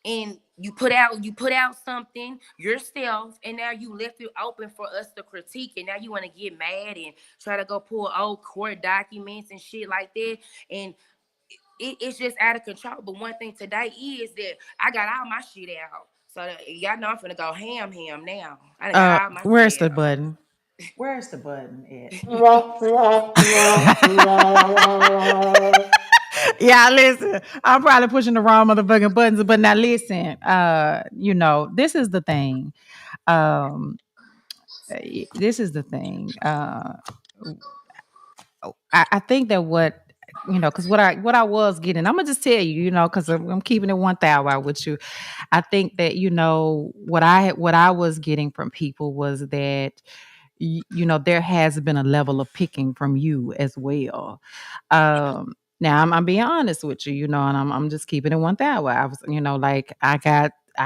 And you put out something yourself, and now you left it open for us to critique, and now you want to get mad and try to go pull old court documents and shit like that, and it's just out of control. But one thing today is that I got all my shit out, so that, y'all know I'm finna go ham now. I done got all my Where's shit the out. button? Where's the button at? Yeah, listen. I'm probably pushing the wrong motherfucking buttons, but now listen. This is the thing. Um, this is the thing. I think that because what I was getting, I'm gonna just tell you, because I'm keeping it 1,000 with you. I think that what I was getting from people was that there has been a level of picking from you as well. Now I'm being honest with you, and I'm just keeping it 1,000. I was, like I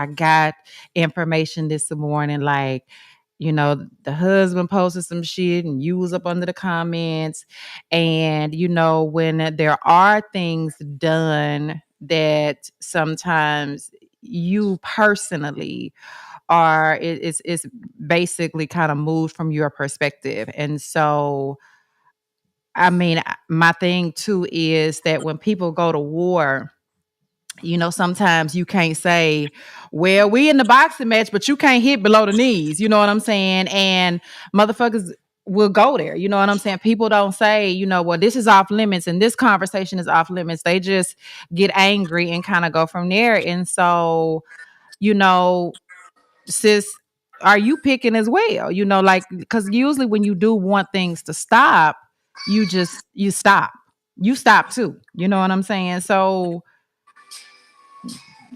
got information this morning, like, the husband posted some shit and you was up under the comments. And, when there are things done that sometimes you personally are it's basically kind of moved from your perspective. And so I mean, my thing too is that when people go to war, sometimes you can't say, well, we in the boxing match, but you can't hit below the knees. You know what I'm saying? And motherfuckers will go there. You know what I'm saying? People don't say, well, this is off limits and this conversation is off limits. They just get angry and kind of go from there. And so, you know, sis, are you picking as well? Like, because usually when you do want things to stop, you stop. You stop too. You know what I'm saying? So,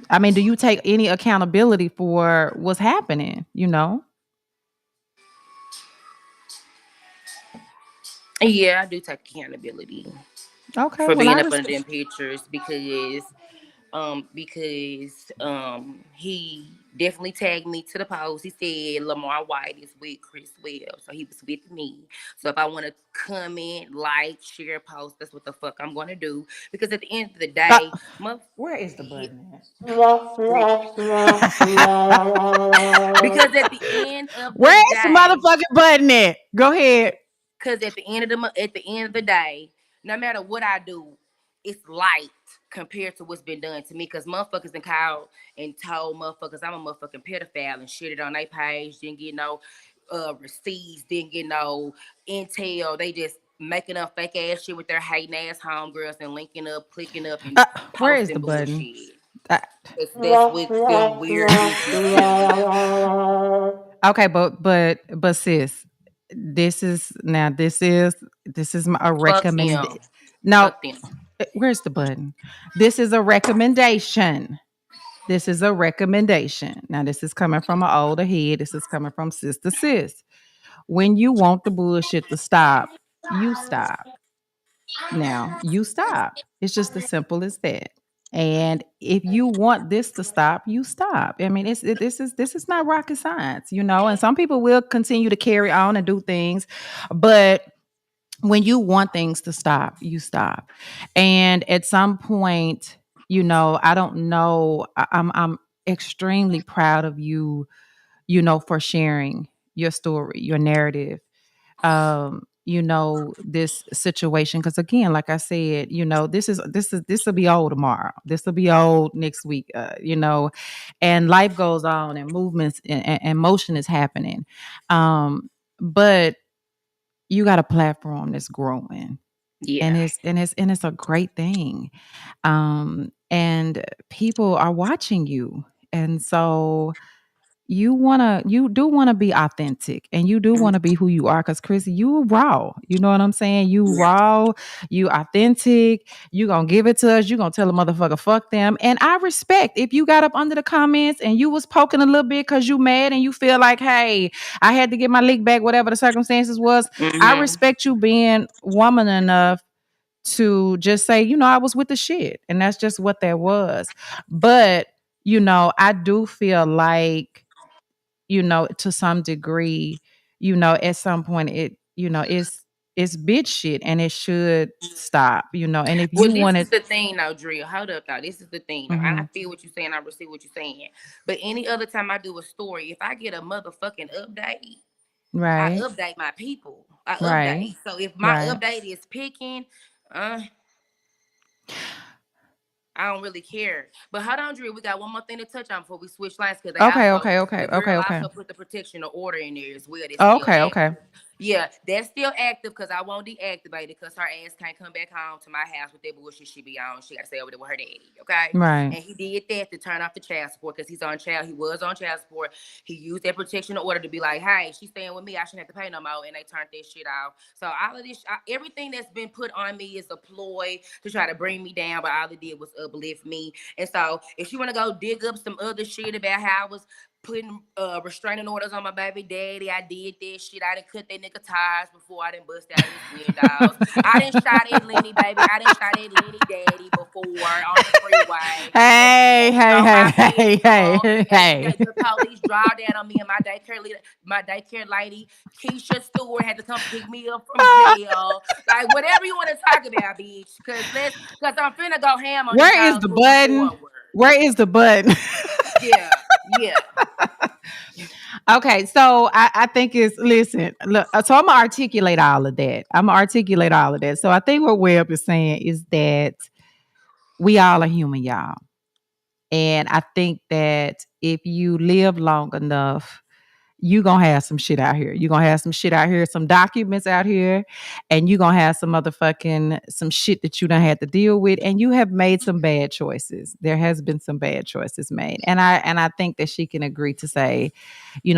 I mean, do you take any accountability for what's happening? Yeah, I do take accountability Okay, for well, I being up under respect. them pictures because he definitely tagged me to the post. He said Lamar White is with Chris Wells, so he was with me. So if I want to comment, like, share, post, that's what the fuck I'm gonna do. Because at the end of the Uh, day, where is the he, button because at? at the end of the Where is the day, motherfucking button at? Go ahead. because at the end of the day, no matter what I do, it's light compared to what's been done to me. Because motherfuckers and called and told motherfuckers I'm a motherfucking pedophile and shit it on their page. Didn't get no receipts. Didn't get no intel. They just making up fake ass shit with their hating ass homegirls and linking up, clicking up, and Uh, where is the posting button? bullshit. Uh, That's what them weird bitches do. okay, but sis, this is a Fuck recommend. them. No, Fuck them. where's the button? This is a recommendation. This is a recommendation. Now, this is coming from an older head. This is coming from Sister Sis. When you want the bullshit to stop, you stop. Now, you stop. It's just as simple as that. And if you want this to stop, you stop. I mean, this is not rocket science, And some people will continue to carry on and do things, but when you want things to stop, you stop. And at some point, I don't know. I'm extremely proud of you, for sharing your story, your narrative, this situation. Because again, like I said, this will be old tomorrow. This will be old next week. And life goes on, and movements and motion is happening. But you got a platform that's growing, and Yeah. it's a great thing. And people are watching you, and so you do want to be authentic, and you do want to be who you are, because Chrissy, you raw. You know what I'm saying? You raw, you authentic. You gonna give it to us. You gonna tell a motherfucker fuck them. And I respect if you got up under the comments and you was poking a little bit because you mad and you feel like, hey, I had to get my lick back, whatever the circumstances was. I Mm-hmm. respect you being woman enough to just say, I was with the shit, and that's just what that was. But I do feel like, to some degree, at some point it's bitch shit, and it should stop, and if Well, you this wanted. is the thing now, Drea. Hold up, though. This is the thing now. And I Mhm. feel what you're saying. I receive what you're saying. But any other time I do a story, if I get a motherfucking update, I Right, update my people. I right, update. So if my right. update is picking, uh, I don't really care. But hold on, Drew. We got one more thing to touch on before we switch lines because Okay, okay, okay, the okay, girl okay. also put the protection of order in there as well. That's Oh, still okay, okay. active. Yeah, that's still active because I won't deactivate it because her ass can't come back home to my house with that bullshit she be on. She got to stay over there with her daddy, okay? Right. And he did that to turn off the child support because he was on child support. He used that protection of order to be like, hey, she's staying with me. I shouldn't have to pay no more. And they turned that shit off. So all of this, everything that's been put on me is a ploy to try to bring me down, but all it did was uplift me. And so if you want to go dig up some other shit about how I was putting restraining orders on my baby daddy. I did that shit. I done cut that nigga tires before I done bust out his windows. I done shot at Lenny, baby. I done shot at Lenny daddy before on the freeway. Hey, And hey, on hey, my hey, vehicle. hey, And hey. the police draw down on me and my daycare lady, Keisha Stewart, had to come pick me up from jail. Like whatever you want to talk about, bitch. Cause I'm finna go ham on these Where is hoes the moving button? forward. Where is the button? Yeah, yeah. Okay, so I think it's listen. Look, so I'm gonna articulate all of that. I'm gonna articulate all of that. So I think what Webb is saying is that we all are human, y'all. And I think that if you live long enough, you gonna have some shit out here. You gonna have some shit out here, some documents out here, and you gonna have some motherfucking some shit that you done had to deal with, and you have made some bad choices. There has been some bad choices made, and I think that she can agree to say,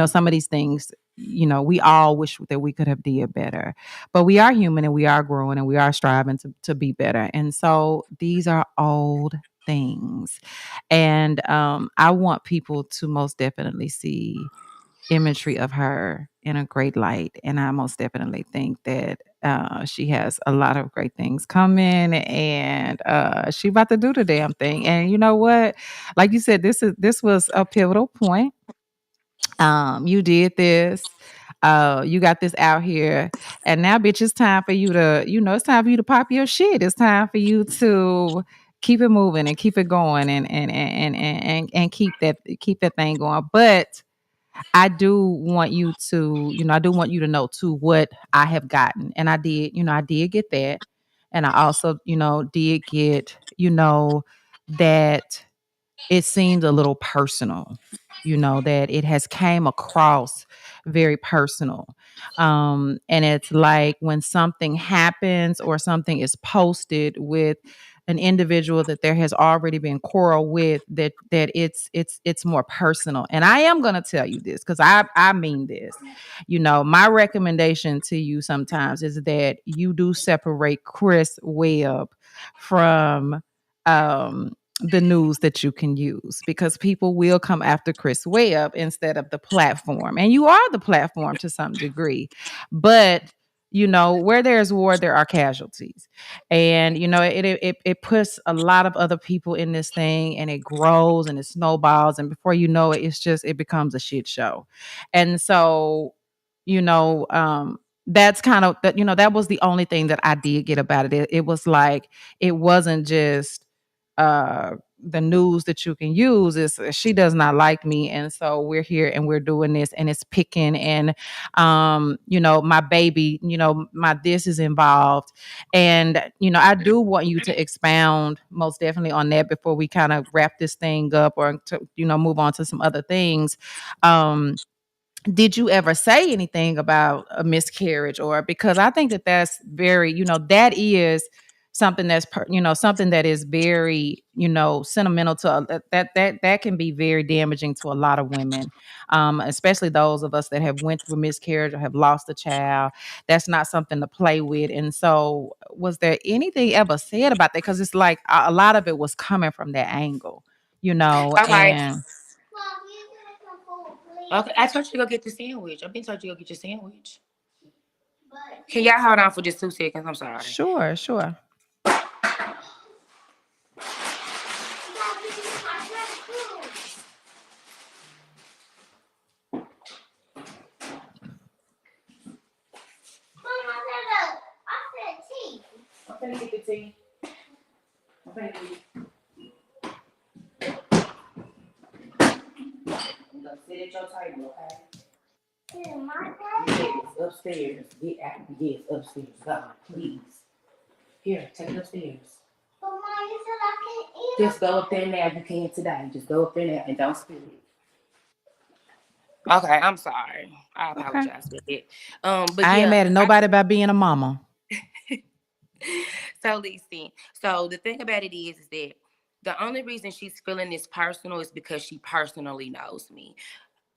some of these things. We all wish that we could have did better, but we are human and we are growing and we are striving to be better. And so these are old things, and I want people to most definitely see imagery of her in a great light. And I most definitely think that she has a lot of great things coming, and she about to do the damn thing. And you know what? Like you said, this was a pivotal point. You did this. You got this out here, and now, bitch, it's time for you to, it's time for you to pop your shit. It's time for you to keep it moving and keep it going, and keep that thing going. But I do want you to, I do want you to know too what I have gotten. And I did get that. And I also, did get, that it seemed a little personal, that it has came across very personal. And it's like when something happens or something is posted with an individual that there has already been quarrel with, that it's more personal. And I am going to tell you this because I mean this. My recommendation to you sometimes is that you do separate Chris Webb from the news that you can use, because people will come after Chris Webb instead of the platform. And you are the platform to some degree. But where there's war, there are casualties. And it puts a lot of other people in this thing, and it grows and it snowballs, and before you know it, it becomes a shit show. And so, that's kind of that, that was the only thing that I did get about it. It was like, it wasn't just the news that you can use. Is she does not like me, and so we're here and we're doing this, and it's picking, and my baby, my this is involved. And I do want you to expound most definitely on that before we kind of wrap this thing up, or to move on to some other things. Did you ever say anything about a miscarriage? Or because I think that that's very, that is something that's something that is very, sentimental to that can be very damaging to a lot of women, especially those of us that have went through miscarriage or have lost a child. That's not something to play with. And so, was there anything ever said about that? Because it's like a lot of it was coming from that angle, Okay. and Okay. I told you to go get the sandwich. I've been told you to go get your sandwich. Can y'all hold on for just 2 seconds? I'm sorry. sure, sure. I'm gonna get the tea. I'm gonna get I'm gonna sit at your table, okay? Yes, upstairs. Yes, upstairs. Go, please. Here, take it upstairs. Just go up there now. You can today. Just go up there now and don't spill it. Okay, I'm sorry. I Okay. apologize for that. But I ain't yeah, mad at nobody about being a mama. so listen. So the thing about it is that the only reason she's feeling this personal is because she personally knows me.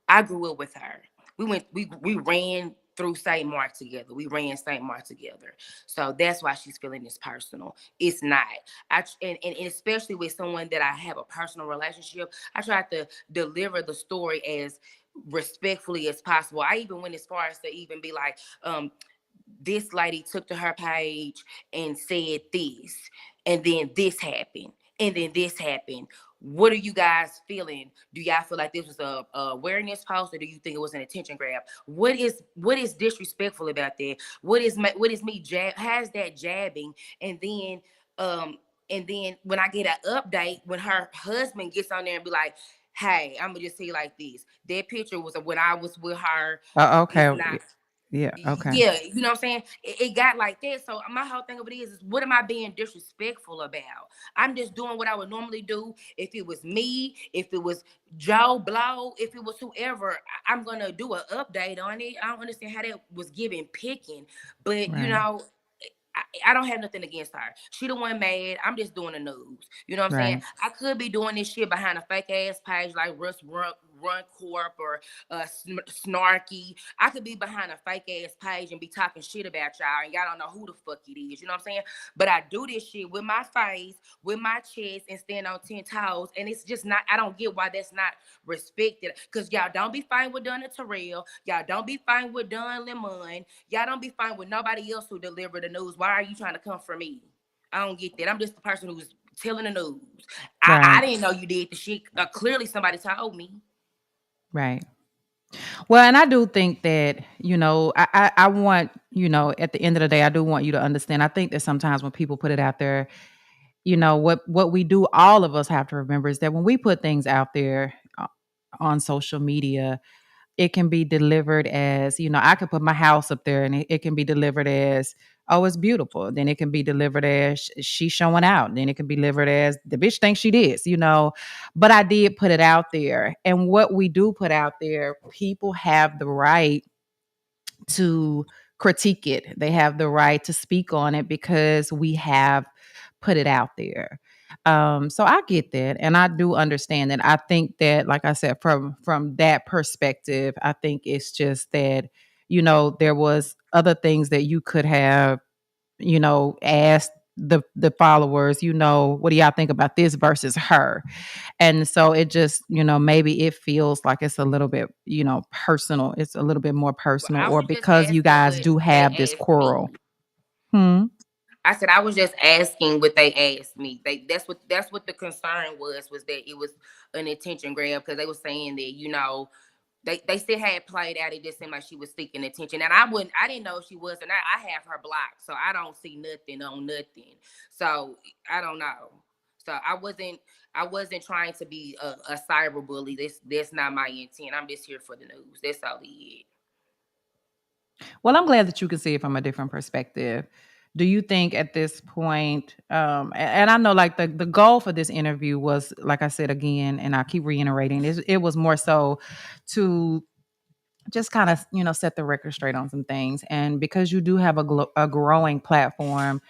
I grew up with her. We ran through St. Mark together. We ran St. Mark together. So that's why she's feeling this personal. It's not. And especially with someone that I have a personal relationship, I try to deliver the story as respectfully as possible. I even went as far as to even be like, this lady took to her page and said this, and then this happened, and then this happened. What are you guys feeling? Do y'all feel like this was a awareness post, or do you think it was an attention grab? What is disrespectful about that? What is me has that jabbing, and then um when I get an update, when her husband gets on there and be like, "Hey, I'm gonna just say like this. That picture was when I was with her. Okay. It's not." Yeah. Okay. Yeah, you know what I'm saying? It got like that. So my whole thing of it is what am I being disrespectful about? I'm just doing what I would normally do. If it was me, if it was Joe Blow, if it was whoever, I'm gonna do an update on it. I don't understand how that was given picking, but Right. I don't have nothing against her. She the one mad. I'm just doing the news. You know what I'm saying? Right. I could be doing this shit behind a fake ass page like Russ Run Corp or Snarky. I could be behind a fake ass page and be talking shit about y'all, and y'all don't know who the fuck it is. You know what I'm saying? But I do this shit with my face, with my chest, and stand on 10 toes. And it's just not. I don't get why that's not respected. Cause y'all don't be fine with Donna Terrell. Y'all don't be fine with Don Lemon. Y'all don't be fine with nobody else who deliver the news. Why are you trying to come for me? I don't get that. I'm just the person who's telling the news. I Right. didn't know you did the shit. Clearly somebody told me. Right. Well, and I do think that, I want, at the end of the day, I do want you to understand. I think that sometimes when people put it out there, what we do, all of us have to remember is that when we put things out there on social media, it can be delivered as, I could put my house up there and it can be delivered as, oh, it's beautiful. Then it can be delivered as she's showing out. Then it can be delivered as the bitch thinks she did. But I did put it out there. And what we do put out there, people have the right to critique it. They have the right to speak on it because we have put it out there. So I get that, and I do understand that. I think that, like I said, from that perspective, I think it's just that there was other things that you could have asked the followers. What do y'all think about this versus her? And so it just, maybe it feels like it's a little bit, personal. It's a little bit more Well, personal, I or was just because you asking guys what do they have this asked me. quarrel. Hmm. I said I was just asking what they asked me. That's what the concern was that it was an attention grab because they were saying that they still had played out. It just seemed like she was seeking attention, and I didn't know if she was or not. I have her blocked, so I don't see nothing on nothing. So I don't know. So I wasn't trying to be a cyber bully. That's not my intent. I'm just here for the news. That's all it is. Well, I'm glad that you can see it from a different perspective. Do you think at this point, and I know like the goal for this interview was, like I said again, and I keep reiterating, it was more so to just kind of set the record straight on some things, and because you do have a growing platform,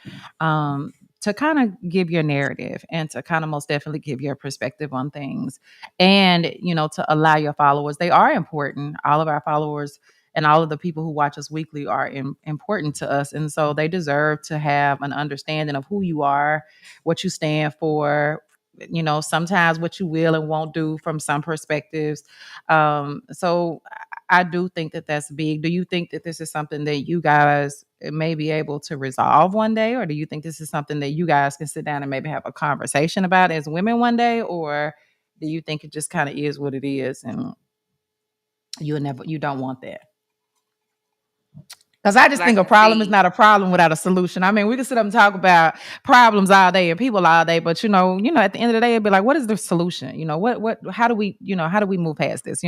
to kind of give your narrative and to kind of most definitely give your perspective on things, and to allow your followers, they are important, all of our followers and all of the people who watch us weekly are important to us, and so they deserve to have an understanding of who you are, what you stand for, sometimes what you will and won't do from some perspectives. So I do think that that's big. Do you think that this is something that you guys may be able to resolve one day, or do you think this is something that you guys can sit down and maybe have a conversation about as women one day, or do you think it just kind of is what it is, and you don't want that? Because I just think Like a I problem is said, not a problem without a solution. I mean, we can sit up and talk about problems all day and people all day, but at the end of the day, it'd be like, what is the solution? How do we, how do we move past this?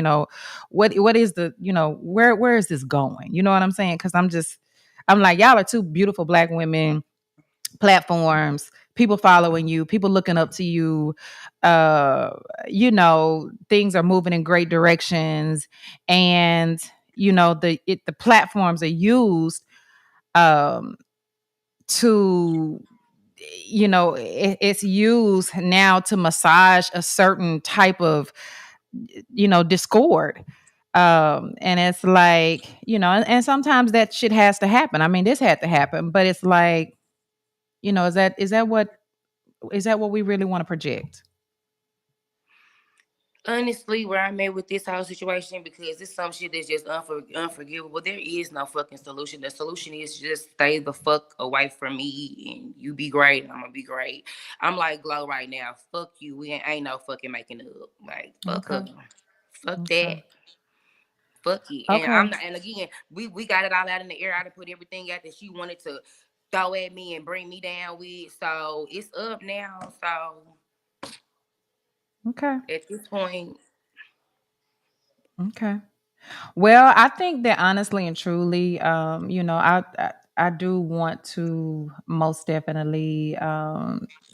What is the, where is this going? You know what I'm saying? Because I'm like, y'all are two beautiful Black women, platforms, people following you, people looking up to you. Uh, things are moving in great directions, and the platforms are used um to it's used now to massage a certain type of discord, And it's like, and sometimes that shit has to happen. I mean, this had to happen, but it's like, is that what we really want to project? Honestly, where I'm at with this whole situation, because it's some shit that's just unforgivable. There is no fucking solution. The solution is just stay the fuck away from me, and you be great. I'm gonna be great. I'm like Glow right now. Fuck you. We ain't no fucking making up. Like fuck her. Okay. Fuck Okay. that. Fuck it. And I'm Okay. not. And again, we got it all out in the air. I done put everything out that she wanted to throw at me and bring me down with. So it's up now. So Okay. at this point, Okay. Well, I think that honestly and truly, I do want to most definitely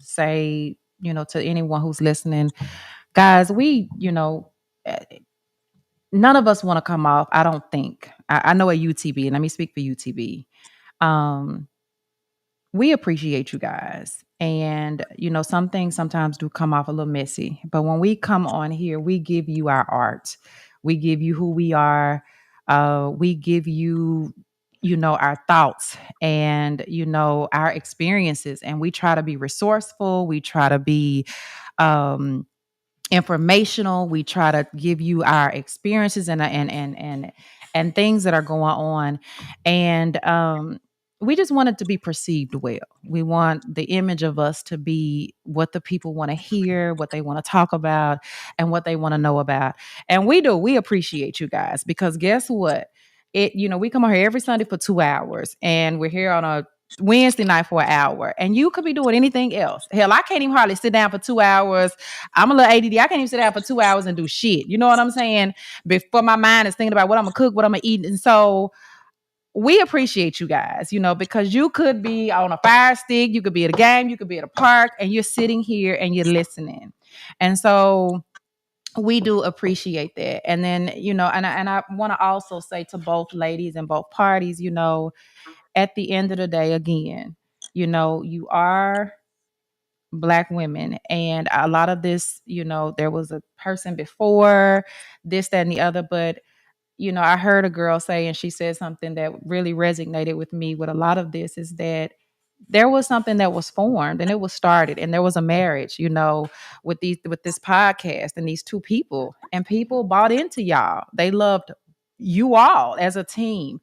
say, to anyone who's listening, guys, eh, none of us want to come off. I don't think. I know a UTB, and let me speak for UTB. Um, we appreciate you guys. And, some things sometimes do come off a little messy. But when we come on here, we give you our art. We give you who we are. We give you, our thoughts and, our experiences. And we try to be resourceful. We try to be um informational. We try to give you our experiences and things that are going on, and we just want it to be perceived well. We want the image of us to be what the people want to hear, what they want to talk about, and what they want to know about. And we do. We appreciate you guys because guess what? We come on here every Sunday for 2 hours, and we're here on a Wednesday night for an hour, and you could be doing anything else. Hell, I can't even hardly sit down for 2 hours. I'm a little ADD. I can't even sit down for 2 hours and do shit. You know what I'm saying? Before my mind is thinking about what I'm gonna cook, what I'm gonna eat. And so we appreciate you guys, because you could be on a fire stick, you could be at a game, you could be at a park, and you're sitting here and you're listening. And so we do appreciate that. And then, and I want to also say to both ladies and both parties, at the end of the day, again, you are Black women, and a lot of this, there was a person before this, that, and the other. But I heard a girl say, and she said something that really resonated with me with a lot of this, is that there was something that was formed and it was started, and there was a marriage, with this podcast and these two people, and people bought into y'all. They loved you all as a team.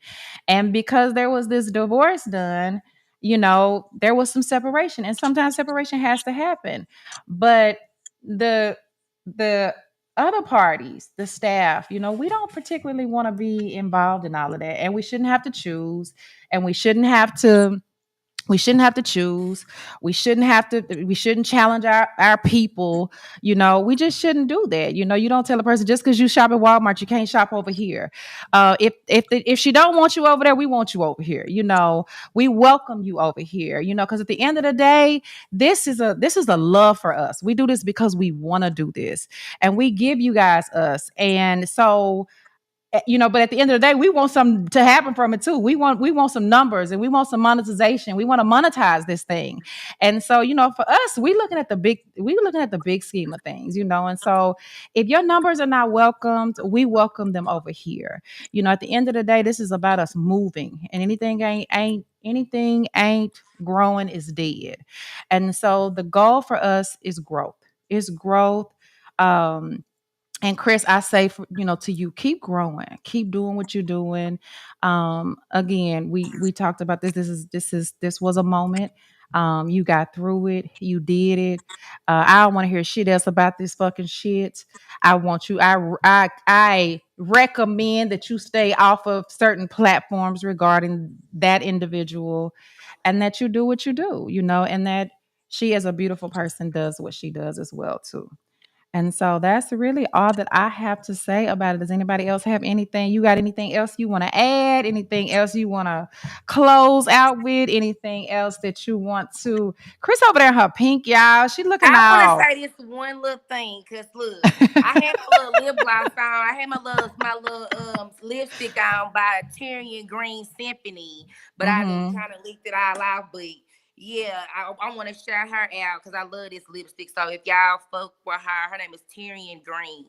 And because there was this divorce done, there was some separation, and sometimes separation has to happen. But the the other parties, the staff, we don't particularly want to be involved in all of that. And we shouldn't have to choose, and we shouldn't have to choose. We shouldn't challenge our people. We just shouldn't do that. You don't tell a person just because you shop at Walmart, you can't shop over here. If she don't want you over there, we want you over here. We welcome you over here, because at the end of the day, this is a love for us. We do this because we want to do this, and we give you guys us. And so, but at the end of the day, we want something to happen from it too. We want some numbers, and we want some monetization. We want to monetize this thing. And so, for us, we looking at the big scheme of things, and so if your numbers are not welcomed, we welcome them over here. At the end of the day, this is about us moving, and anything ain't growing is dead. And so the goal for us is growth. Is growth. Um and Chris, I say, to you, keep growing, keep doing what you're doing. Again, we talked about this. This was a moment. You got through it. You did it. I don't want to hear shit else about this fucking shit. I want you. I recommend that you stay off of certain platforms regarding that individual, and that you do what you do. And that she, as a beautiful person, does what she does as well too. And so that's really all that I have to say about it. Does anybody else have anything? You got anything else you want to add? Anything else you want to close out with? Anything else that you want to? Chris over there, in her pink, y'all. She looking I want to all. say this one little thing, cause look, I had my little lip gloss on. I had my little lipstick on by Tyrion Green Symphony, but I done Mm-hmm. kind of leaked it all out. But yeah, I want to shout her out because I love this lipstick. So if y'all fuck with her, her name is Tyrion Green,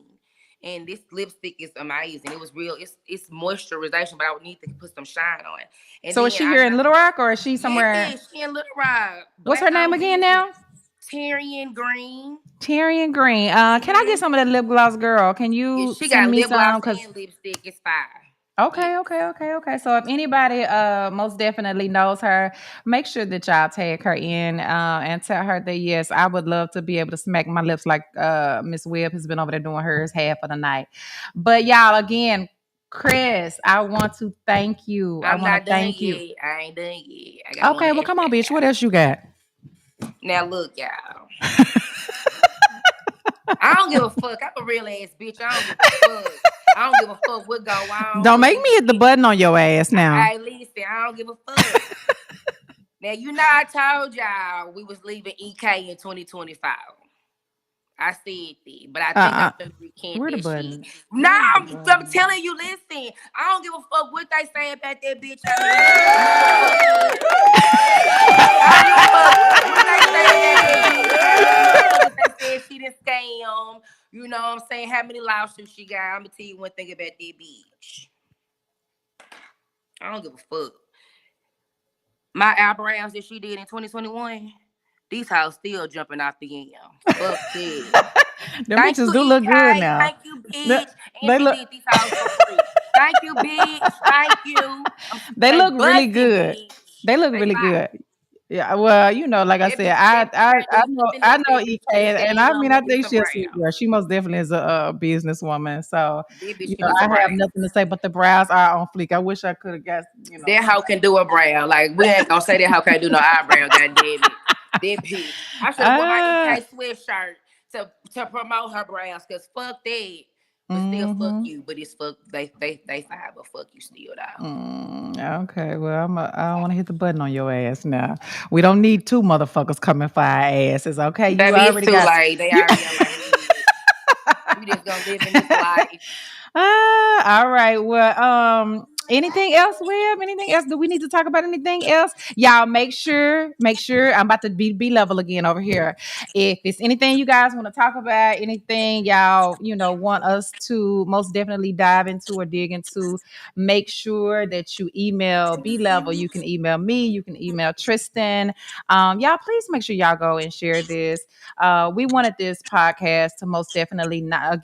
And this lipstick is amazing. It was real. It's moisturization, but I would need to put some shine on it. And So is then she here in Little Rock or is she somewhere? she in Little Rock. What's her name again now? Tyrion Green. Tyrion Green. Can I get some of that lip gloss, girl? Can you She send got me lip some? gloss and lipstick. It's fire. Okay. So if anybody most definitely knows her, make sure that y'all tag her in and tell her that yes, I would love to be able to smack my lips like Miss Webb has been over there doing hers half of the night. But y'all, again, Chris, I want to thank you. I'm not done thank you. yet. I ain't done yet. I got Okay, well come on, bitch. What else you got? Now look, y'all. I don't give a fuck. I'm a real ass bitch. I don't give a fuck. I don't give a fuck what go on. Don't make me hit the button on your ass now. Hey, listen, I don't give a fuck. Now, you know I told y'all we was leaving EK in 2025. I said that, but I think I'm gonna recant where the that button? shit. Nah, I'm telling you, listen. I don't give a fuck what they say about that bitch. They said she didn't scam. You know what I'm saying? How many lawsuits she got? I'm gonna tell you one thing about that bitch. I don't give a fuck. My eyebrows that she did in 2021, these hoes still jumping off the end. Fuck yeah. Them bitches do look good now. Thank you, bitch. And she did these hoes for free. Thank you, bitch. Thank you. They look really good. Bitch. They look really good. Yeah, well, you know, like I said, I know EK, and I mean, I think she's a girl. She most definitely is a businesswoman. So, you know, I have nothing to say, but the brows are on fleek. I wish I could have got, you know. That hoe can do a brow. Like, we ain't gonna say that hoe can't do no eyebrow, goddamn it. That bitch. I should have worn my EK sweatshirt to promote her brows, because fuck that. But still, fuck you. But it's fuck they fine, but fuck you still though. Okay, well, I don't want to hit the button on your ass now. We don't need two motherfuckers coming for our asses. Okay, you already too late. They already on my head. We just gonna live in this life. All right. Well, anything else, Webb? Anything else? Do we need to talk about anything else? Y'all make sure I'm about to be level again over here. If it's anything you guys want to talk about, anything y'all, you know, want us to most definitely dive into or dig into, make sure that you email B Level. You can email me, you can email Tristan. Y'all please make sure y'all go and share this. We wanted this podcast to most definitely not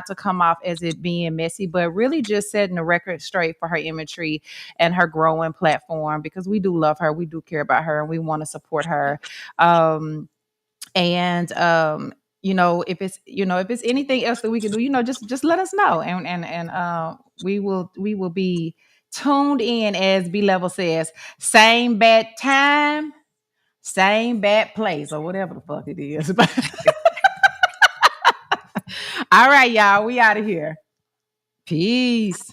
to come off as it being messy, but really just setting the record straight for her imagery and her growing platform, because we do love her, we do care about her, and we want to support her. You know, if it's anything else that we can do, you know, just let us know, and we will be tuned in, as B Level says, same bad time, same bad place, or whatever the fuck it is. All right, y'all, we out of here. Peace.